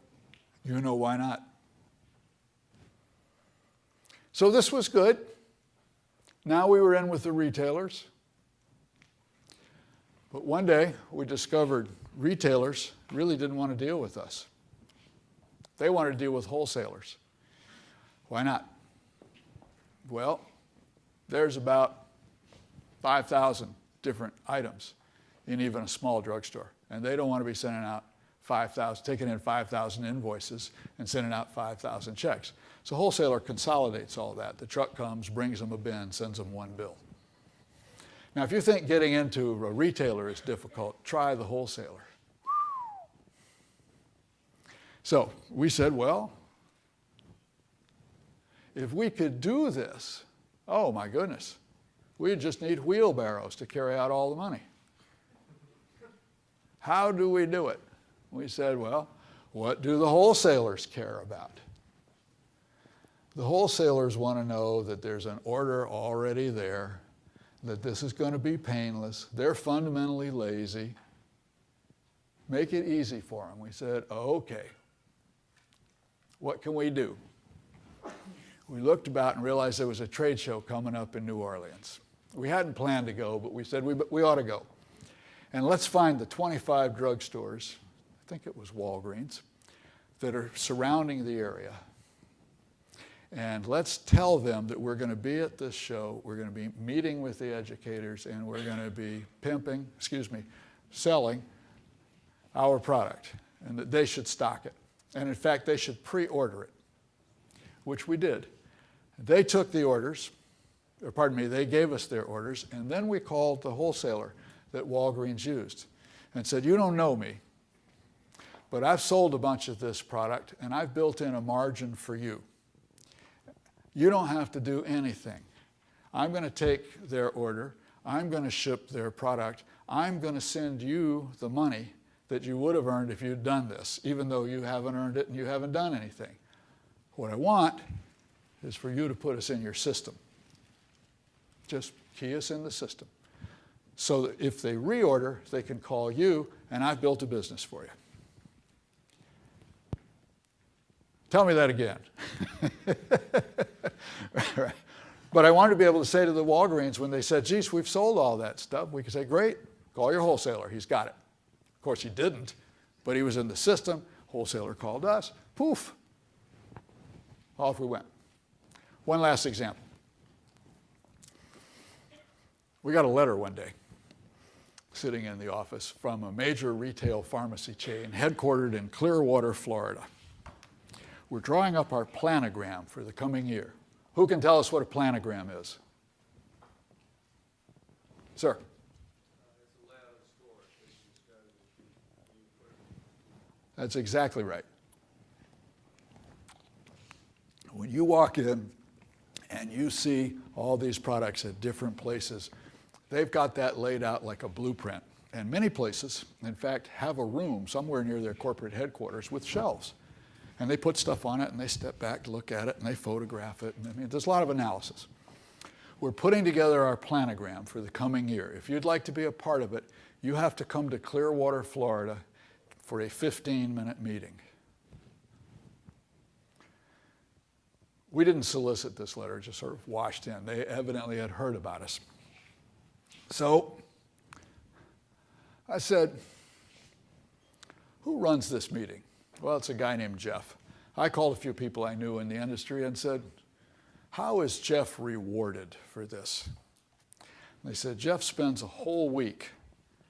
know why not. So this was good. Now we were in with the retailers. But one day we discovered retailers really didn't want to deal with us. They wanted to deal with wholesalers. Why not? Well, there's about 5,000 different items in even a small drugstore. And they don't want to be sending out taking in 5,000 invoices and sending out 5,000 checks. So wholesaler consolidates all that. The truck comes, brings them a bin, sends them one bill. Now, if you think getting into a retailer is difficult, try the wholesaler. So we said, well, if we could do this, oh my goodness, we just need wheelbarrows to carry out all the money. How do we do it? We said, well, what do the wholesalers care about? The wholesalers want to know that there's an order already there, that this is going to be painless. They're fundamentally lazy. Make it easy for them. We said, okay, what can we do? We looked about and realized there was a trade show coming up in New Orleans. We hadn't planned to go, but we said we ought to go. And let's find the 25 drugstores, I think it was Walgreens, that are surrounding the area. And let's tell them that we're going to be at this show, we're going to be meeting with the educators, and we're going to be selling our product and that they should stock it. And in fact, they should pre-order it, which we did. They took the orders, or pardon me, they gave us their orders, and then we called the wholesaler that Walgreens used and said, you don't know me, but I've sold a bunch of this product and I've built in a margin for you. You don't have to do anything. I'm going to take their order, I'm going to ship their product, I'm going to send you the money that you would have earned if you'd done this, even though you haven't earned it and you haven't done anything. What I want is for you to put us in your system. Just key us in the system. So that if they reorder, they can call you, and I've built a business for you. Tell me that again. But I wanted to be able to say to the Walgreens when they said, geez, we've sold all that stuff, we could say, great, call your wholesaler, he's got it. Of course, he didn't, but he was in the system. Wholesaler called us, poof, off we went. One last example. We got a letter one day sitting in the office from a major retail pharmacy chain headquartered in Clearwater, Florida. We're drawing up our planogram for the coming year. Who can tell us what a planogram is? Sir? That's exactly right. When you walk in and you see all these products at different places, they've got that laid out like a blueprint. And many places, in fact, have a room somewhere near their corporate headquarters with shelves. And they put stuff on it and they step back to look at it and they photograph it. And I mean, there's a lot of analysis. We're putting together our planogram for the coming year. If you'd like to be a part of it, you have to come to Clearwater, Florida for a 15-minute meeting. We didn't solicit this letter, just sort of washed in. They evidently had heard about us. So I said, who runs this meeting? Well, it's a guy named Jeff. I called a few people I knew in the industry and said, how is Jeff rewarded for this? And they said, Jeff spends a whole week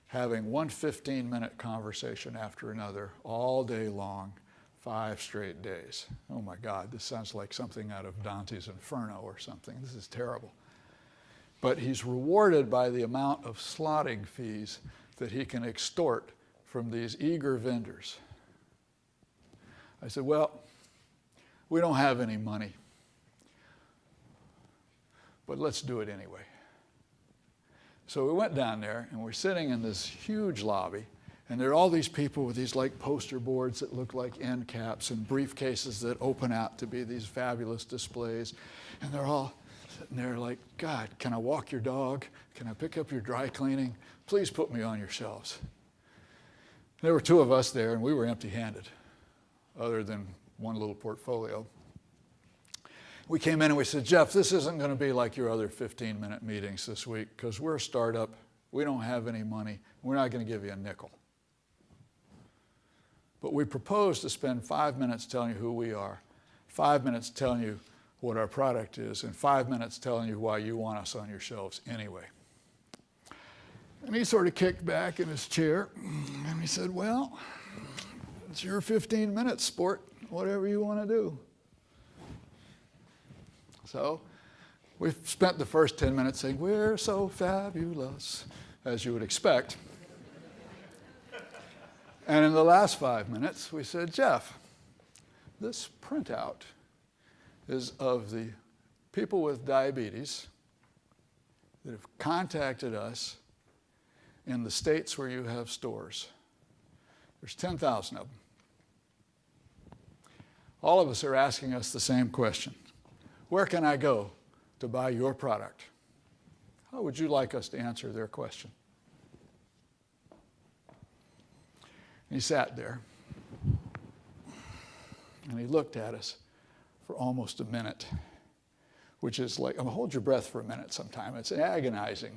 having one 15-minute conversation after another all day long, 5 straight days. Oh my God, this sounds like something out of Dante's Inferno or something. This is terrible. But he's rewarded by the amount of slotting fees that he can extort from these eager vendors. I said, well, we don't have any money, but let's do it anyway. So we went down there and we're sitting in this huge lobby, and there are all these people with these like poster boards that look like end caps and briefcases that open out to be these fabulous displays. And they're all sitting there like, God, can I walk your dog? Can I pick up your dry cleaning? Please put me on your shelves. There were 2 of us there and we were empty-handed, other than one little portfolio. We came in and we said, Jeff, this isn't going to be like your other 15-minute meetings this week because we're a startup, we don't have any money, we're not going to give you a nickel. But we propose to spend 5 minutes telling you who we are, 5 minutes telling you what our product is, and 5 minutes telling you why you want us on your shelves anyway. And he sort of kicked back in his chair and he said, well, it's your 15 minutes, sport, whatever you want to do. So we've spent the first 10 minutes saying, we're so fabulous, as you would expect. And in the last 5 minutes, we said, Jeff, this printout is of the people with diabetes that have contacted us in the states where you have stores. There's 10,000 of them. All of us are asking us the same question. Where can I go to buy your product? How would you like us to answer their question? And he sat there, and he looked at us for almost a minute, which is like, hold your breath for a minute sometime. It's agonizing.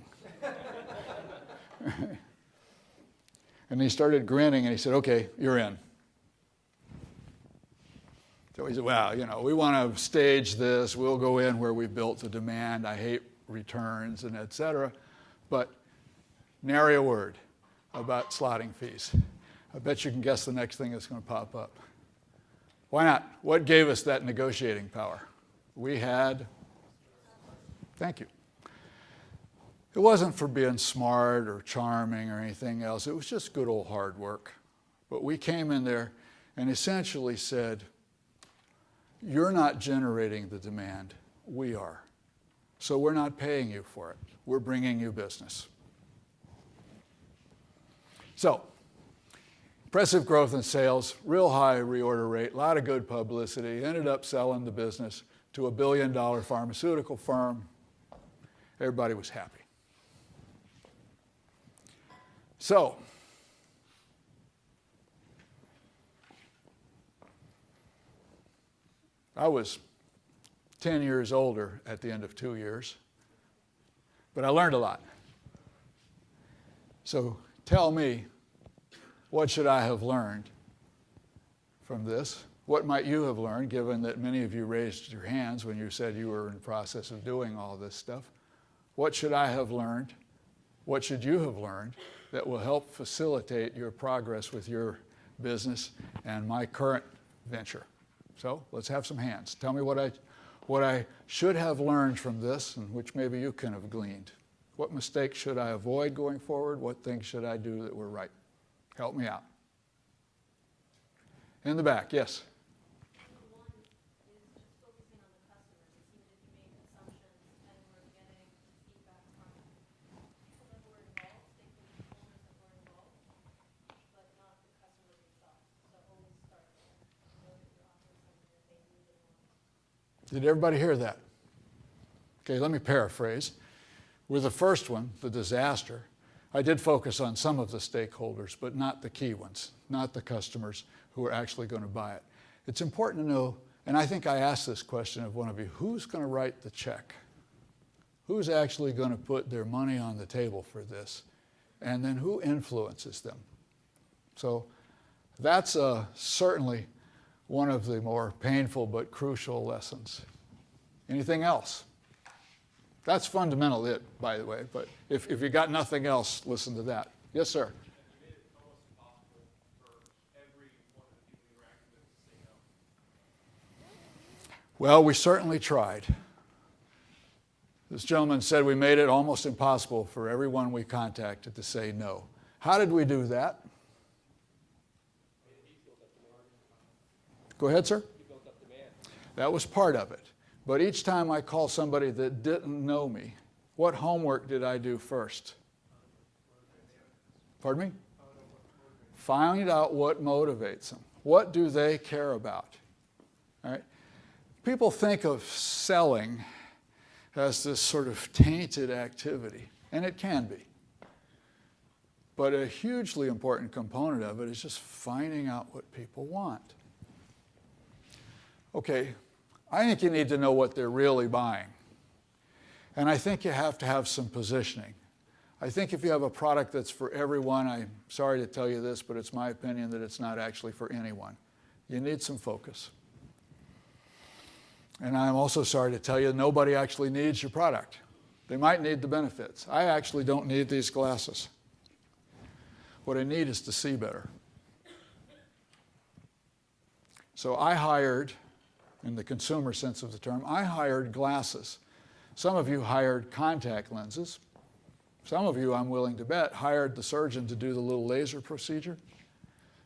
And he started grinning, and he said, okay, you're in. So he said, well, we want to stage this. We'll go in where we built the demand. I hate returns and et cetera. But nary a word. about slotting fees. I bet you can guess the next thing that's going to pop up. Why not? What gave us that negotiating power? We had, thank you. It wasn't for being smart or charming or anything else. It was just good old hard work. But we came in there and essentially said, you're not generating the demand, we are. So we're not paying you for it. We're bringing you business. So, impressive growth in sales, real high reorder rate, a lot of good publicity, ended up selling the business to a $1 billion pharmaceutical firm. Everybody was happy. So, I was 10 years older at the end of 2 years, but I learned a lot. So tell me, what should I have learned from this? What might you have learned, given that many of you raised your hands when you said you were in the process of doing all this stuff? What should I have learned? What should you have learned that will help facilitate your progress with your business and my current venture? So let's have some hands. Tell me what I should have learned from this, and which maybe you can have gleaned. What mistakes should I avoid going forward? What things should I do that were right? Help me out. In the back, yes. One is just focusing on the customers. It seemed that you made assumptions and were getting feedback from people that were involved, stakeholders that were involved, but not the customers themselves. So always start there. Know that you're offering something that they need and want. Did everybody hear that? Okay, let me paraphrase. With the first one, the disaster, I did focus on some of the stakeholders, but not the key ones, not the customers who are actually going to buy it. It's important to know, and I think I asked this question of one of you, who's going to write the check? Who's actually going to put their money on the table for this? And then who influences them? So that's certainly one of the more painful but crucial lessons. Anything else? That's fundamental it, by the way, but if you got nothing else, listen to that. Yes, sir? You made it almost impossible for every one of the people you interacted with to say no. Well, we certainly tried. This gentleman said we made it almost impossible for everyone we contacted to say no. How did we do that? Go ahead, sir. You built up demand. That was part of it. But each time I call somebody that didn't know me, what homework did I do first? Pardon me? Find out what motivates them. What do they care about? All right? People think of selling as this sort of tainted activity, and it can be. But a hugely important component of it is just finding out what people want. Okay, I think you need to know what they're really buying. And I think you have to have some positioning. I think if you have a product that's for everyone, I'm sorry to tell you this, but it's my opinion that it's not actually for anyone. You need some focus. And I'm also sorry to tell you, nobody actually needs your product. They might need the benefits. I actually don't need these glasses. What I need is to see better. So I hired, in the consumer sense of the term, I hired glasses. Some of you hired contact lenses. Some of you, I'm willing to bet, hired the surgeon to do the little laser procedure.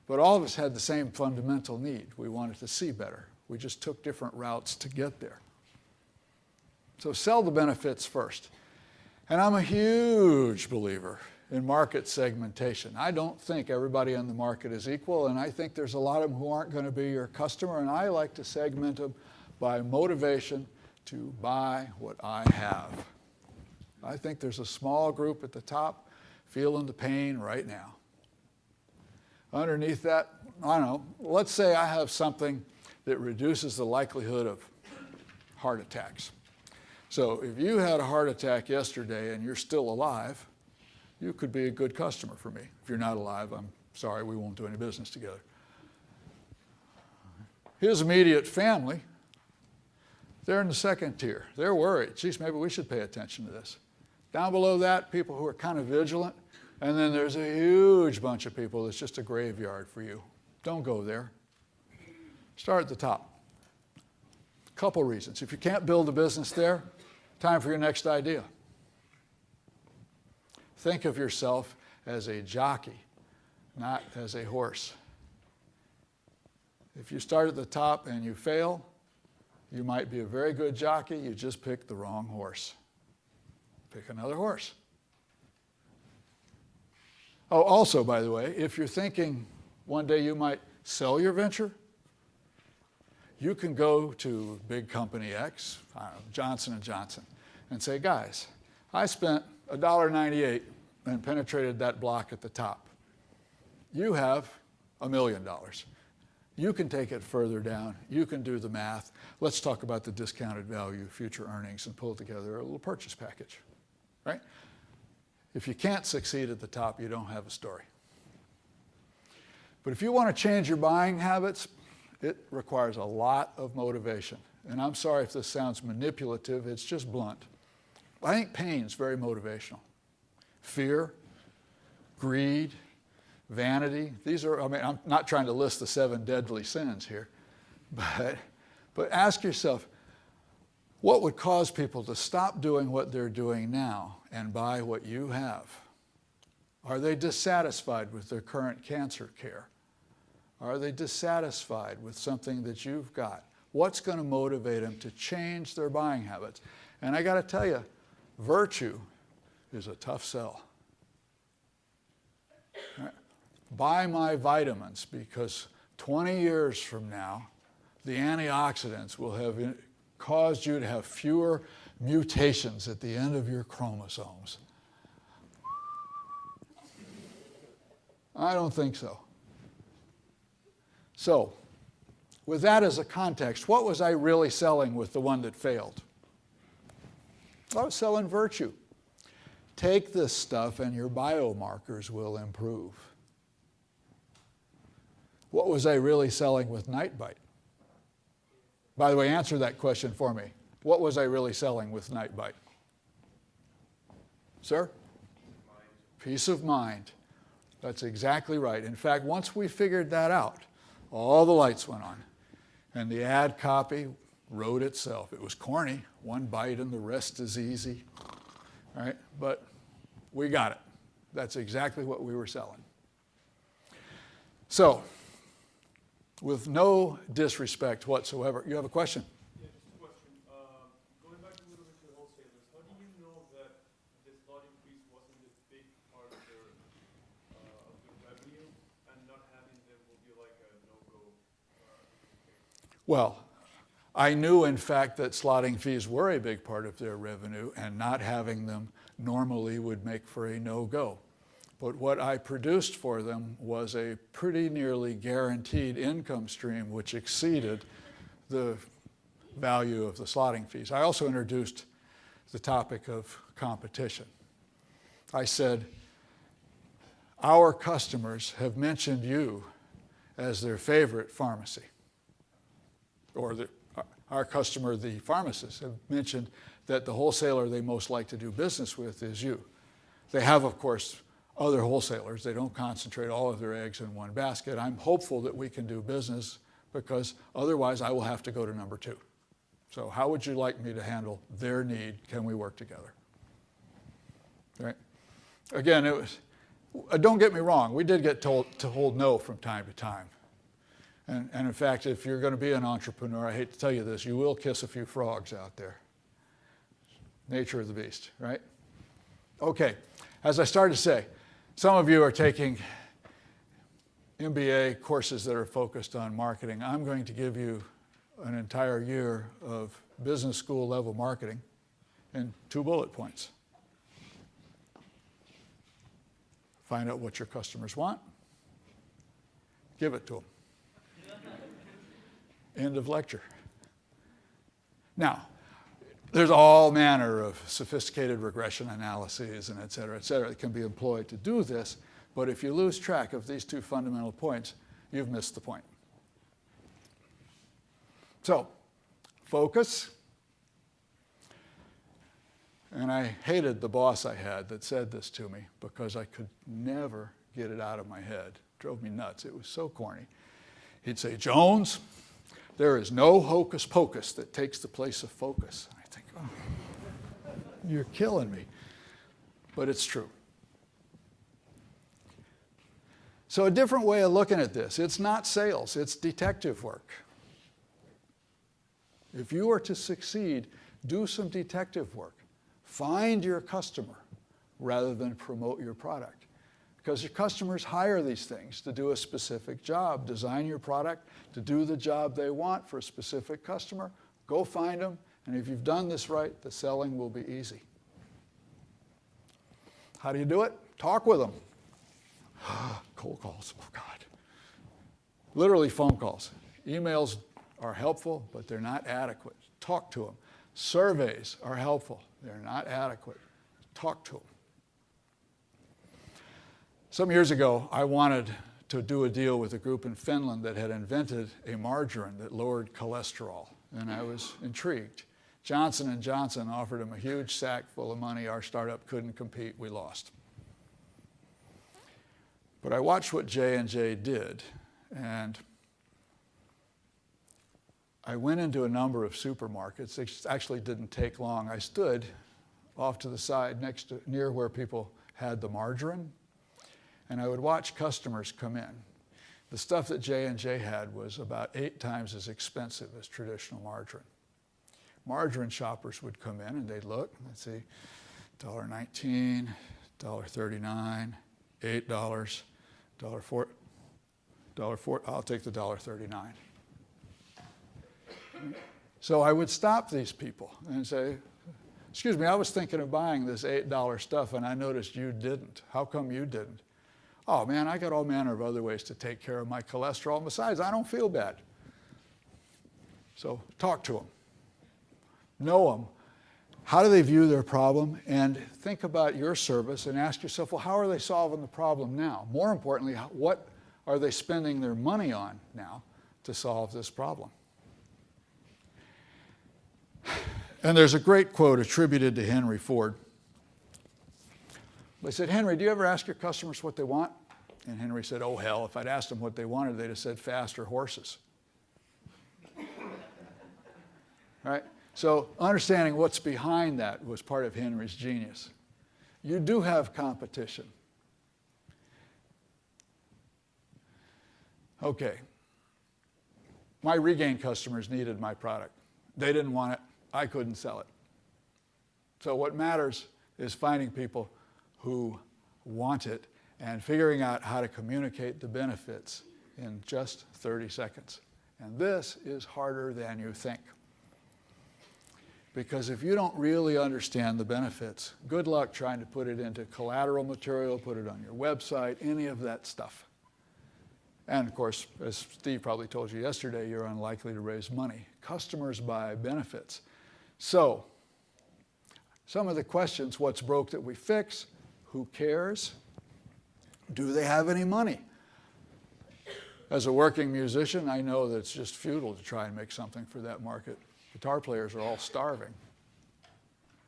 But all of us had the same fundamental need. We wanted to see better. We just took different routes to get there. So sell the benefits first. And I'm a huge believer in market segmentation. I don't think everybody in the market is equal, and I think there's a lot of them who aren't going to be your customer, and I like to segment them by motivation to buy what I have. I think there's a small group at the top feeling the pain right now. Underneath that, I don't know, let's say I have something that reduces the likelihood of heart attacks. So if you had a heart attack yesterday and you're still alive, you could be a good customer for me. If you're not alive, I'm sorry, we won't do any business together. His immediate family, they're in the second tier. They're worried. Geez, maybe we should pay attention to this. Down below that, people who are kind of vigilant, And then there's a huge bunch of people that's just a graveyard for you. Don't go there. Start at the top. Couple reasons. If you can't build a business there, time for your next idea. Think of yourself as a jockey, not as a horse. If you start at the top and you fail, you might be a very good jockey, you just picked the wrong horse. Pick another horse. Oh, also, by the way, if you're thinking one day you might sell your venture, you can go to big company X, I don't know, Johnson & Johnson, and say, guys, I spent $1.98 and penetrated that block at the top. You have $1 million. You can take it further down. You can do the math. Let's talk about the discounted value, future earnings, and pull together a little purchase package, right? If you can't succeed at the top, you don't have a story. But if you want to change your buying habits, it requires a lot of motivation. And I'm sorry if this sounds manipulative, it's just blunt. I think pain's very motivational. Fear, greed, vanity. These are, I mean, I'm not trying to list the 7 deadly sins here, but ask yourself, what would cause people to stop doing what they're doing now and buy what you have? Are they dissatisfied with their current cancer care? Are they dissatisfied with something that you've got? What's going to motivate them to change their buying habits? And I got to tell you, virtue is a tough sell. Right? Buy my vitamins because 20 years from now, the antioxidants will have caused you to have fewer mutations at the end of your chromosomes. I don't think so. So, with that as a context, what was I really selling with the one that failed? I was selling virtue. Take this stuff and your biomarkers will improve. What was I really selling with Nightbite? By the way, answer that question for me. What was I really selling with Nightbite? Sir? Peace of mind. That's exactly right. In fact, once we figured that out, all the lights went on. And the ad copy wrote itself. It was corny. One bite and the rest is easy. All right? But we got it. That's exactly what we were selling. So, with no disrespect whatsoever, you have a question? Yeah, just a question. Going back a little bit to the wholesalers, how do you know that this lot increase wasn't a big part of their revenue, and not having them will be like a no-go? Well, I knew, in fact, that slotting fees were a big part of their revenue, and not having them normally would make for a no-go. But what I produced for them was a pretty nearly guaranteed income stream which exceeded the value of the slotting fees. I also introduced the topic of competition. I said, our customers have mentioned you as their favorite pharmacy. Or our customer, the pharmacists, have mentioned that the wholesaler they most like to do business with is you. They have, of course, other wholesalers. They don't concentrate all of their eggs in one basket. I'm hopeful that we can do business because otherwise I will have to go to number 2. So how would you like me to handle their need? Can we work together? Right? Again, it was, don't get me wrong, we did get told to hold no from time to time. And in fact, if you're going to be an entrepreneur, I hate to tell you this, you will kiss a few frogs out there. Nature of the beast, right? Okay, as I started to say, some of you are taking MBA courses that are focused on marketing. I'm going to give you an entire year of business school level marketing in 2 bullet points. Find out what your customers want. Give it to them. End of lecture. Now, there's all manner of sophisticated regression analyses and et cetera, that can be employed to do this, but if you lose track of these 2 fundamental points, you've missed the point. So, focus. And I hated the boss I had that said this to me because I could never get it out of my head. It drove me nuts. It was so corny. He'd say, Jones, there is no hocus pocus that takes the place of focus. And I think, oh, you're killing me. But it's true. So a different way of looking at this, it's not sales, it's detective work. If you are to succeed, do some detective work. Find your customer rather than promote your product. Because your customers hire these things to do a specific job. Design your product to do the job they want for a specific customer. Go find them, and if you've done this right, the selling will be easy. How do you do it? Talk with them. Cold calls, oh God. Literally phone calls. Emails are helpful, but they're not adequate. Talk to them. Surveys are helpful. They're not adequate. Talk to them. Some years ago, I wanted to do a deal with a group in Finland that had invented a margarine that lowered cholesterol, and I was intrigued. Johnson & Johnson offered them a huge sack full of money. Our startup couldn't compete. We lost. But I watched what J&J did, and I went into a number of supermarkets. It actually didn't take long. I stood off to the side near where people had the margarine, and I would watch customers come in. The stuff that J&J had was about 8 times as expensive as traditional margarine. Margarine shoppers would come in and they'd look, and they'd see $1.19, $1.39, $8, $4, I'll take the $1.39. So I would stop these people and say, excuse me, I was thinking of buying this $8 stuff and I noticed you didn't. How come you didn't? Oh man, I got all manner of other ways to take care of my cholesterol. And besides, I don't feel bad. So talk to them. Know them. How do they view their problem? And think about your service and ask yourself, well, how are they solving the problem now? More importantly, what are they spending their money on now to solve this problem? And there's a great quote attributed to Henry Ford. They said, Henry, do you ever ask your customers what they want? And Henry said, oh, hell, if I'd asked them what they wanted, they'd have said faster horses. Right? So understanding what's behind that was part of Henry's genius. You do have competition. Okay. My Regain customers needed my product. They didn't want it. I couldn't sell it. So what matters is finding people who want it and figuring out how to communicate the benefits in just 30 seconds. And this is harder than you think. Because if you don't really understand the benefits, good luck trying to put it into collateral material, put it on your website, any of that stuff. And of course, as Steve probably told you yesterday, you're unlikely to raise money. Customers buy benefits. So, some of the questions, what's broke that we fix? Who cares? Do they have any money? As a working musician, I know that it's just futile to try and make something for that market. Guitar players are all starving.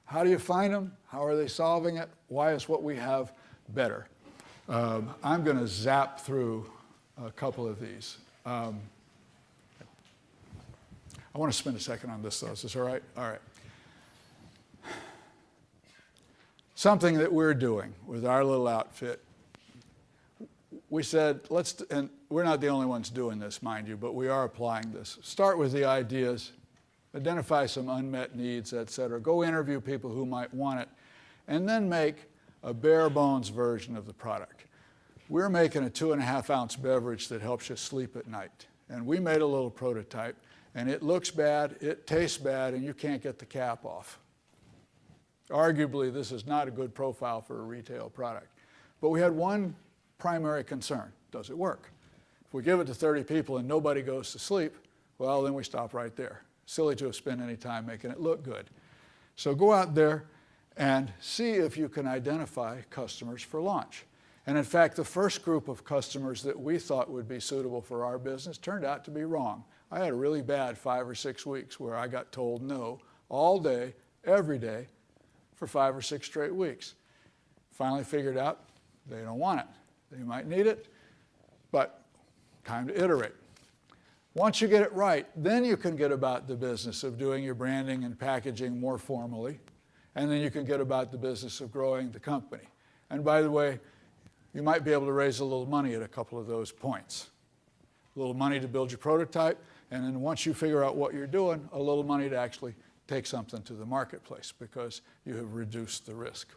How do you find them? How are they solving it? Why is what we have better? I'm going to zap through a couple of these. I want to spend a second on this, though. Is this all right? All right. Something that we're doing with our little outfit. We said, and we're not the only ones doing this, mind you, but we are applying this. Start with the ideas, identify some unmet needs, et cetera. Go interview people who might want it, and then make a bare bones version of the product. We're making a 2.5-ounce beverage that helps you sleep at night. And we made a little prototype, and it looks bad, it tastes bad, and you can't get the cap off. Arguably, this is not a good profile for a retail product. But we had one primary concern. Does it work? If we give it to 30 people and nobody goes to sleep, well, then we stop right there. Silly to have spent any time making it look good. So go out there and see if you can identify customers for launch. And in fact, the first group of customers that we thought would be suitable for our business turned out to be wrong. I had a really bad 5 or 6 weeks where I got told no all day, every day, for 5 or 6 straight weeks. Finally figured out they don't want it. They might need it, but time to iterate. Once you get it right, then you can get about the business of doing your branding and packaging more formally, and then you can get about the business of growing the company. And by the way, you might be able to raise a little money at a couple of those points. A little money to build your prototype, and then once you figure out what you're doing, a little money to actually take something to the marketplace because you have reduced the risk.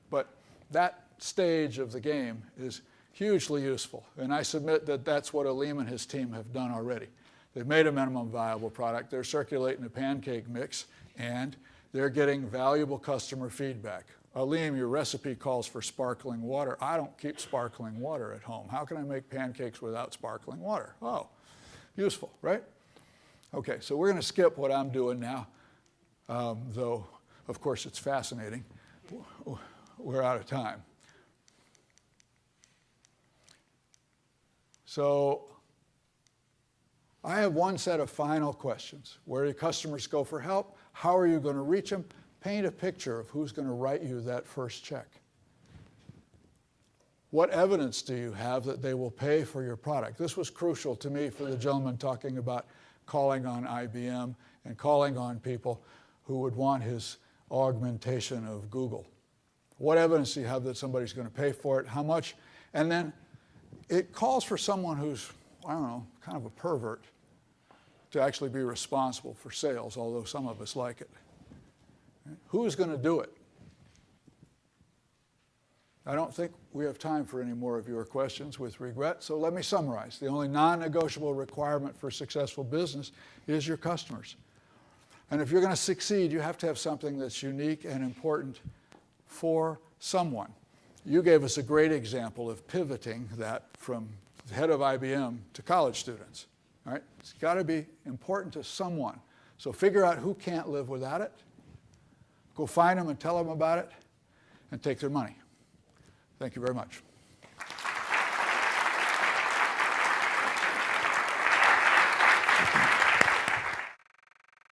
But that stage of the game is hugely useful, and I submit that that's what Aleem and his team have done already. They've made a minimum viable product, they're circulating a pancake mix, and they're getting valuable customer feedback. Aleem, your recipe calls for sparkling water. I don't keep sparkling water at home. How can I make pancakes without sparkling water? Oh, useful, right? Okay, so we're going to skip what I'm doing now, though, of course, it's fascinating. We're out of time. So I have one set of final questions. Where do customers go for help? How are you going to reach them? Paint a picture of who's going to write you that first check. What evidence do you have that they will pay for your product? This was crucial to me for the gentleman talking about calling on IBM and calling on people who would want his augmentation of Google. What evidence do you have that somebody's going to pay for it? How much? And then it calls for someone who's, I don't know, kind of a pervert to actually be responsible for sales, although some of us like it. Who's going to do it? I don't think we have time for any more of your questions, with regret, so let me summarize. The only non-negotiable requirement for successful business is your customers. And if you're going to succeed, you have to have something that's unique and important for someone. You gave us a great example of pivoting that from the head of IBM to college students. All right? It's got to be important to someone. So figure out who can't live without it. Go find them and tell them about it, and take their money. Thank you very much.